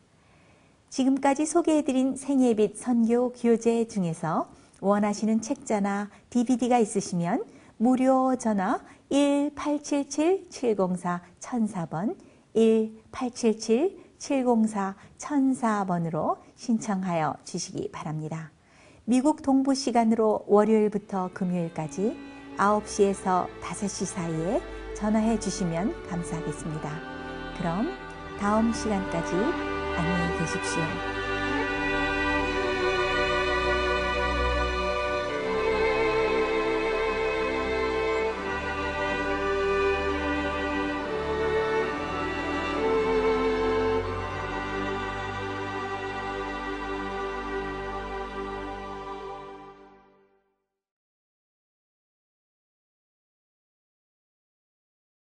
지금까지 소개해드린 생애의 빛 선교 교재 중에서 원하시는 책자나 DVD가 있으시면 무료 전화 1-877-704-1004번 1-877-704-1004번으로 신청하여 주시기 바랍니다. 미국 동부 시간으로 월요일부터 금요일까지 9시에서 5시 사이에 전화해 주시면 감사하겠습니다. 그럼 다음 시간까지 안녕히 계십시오.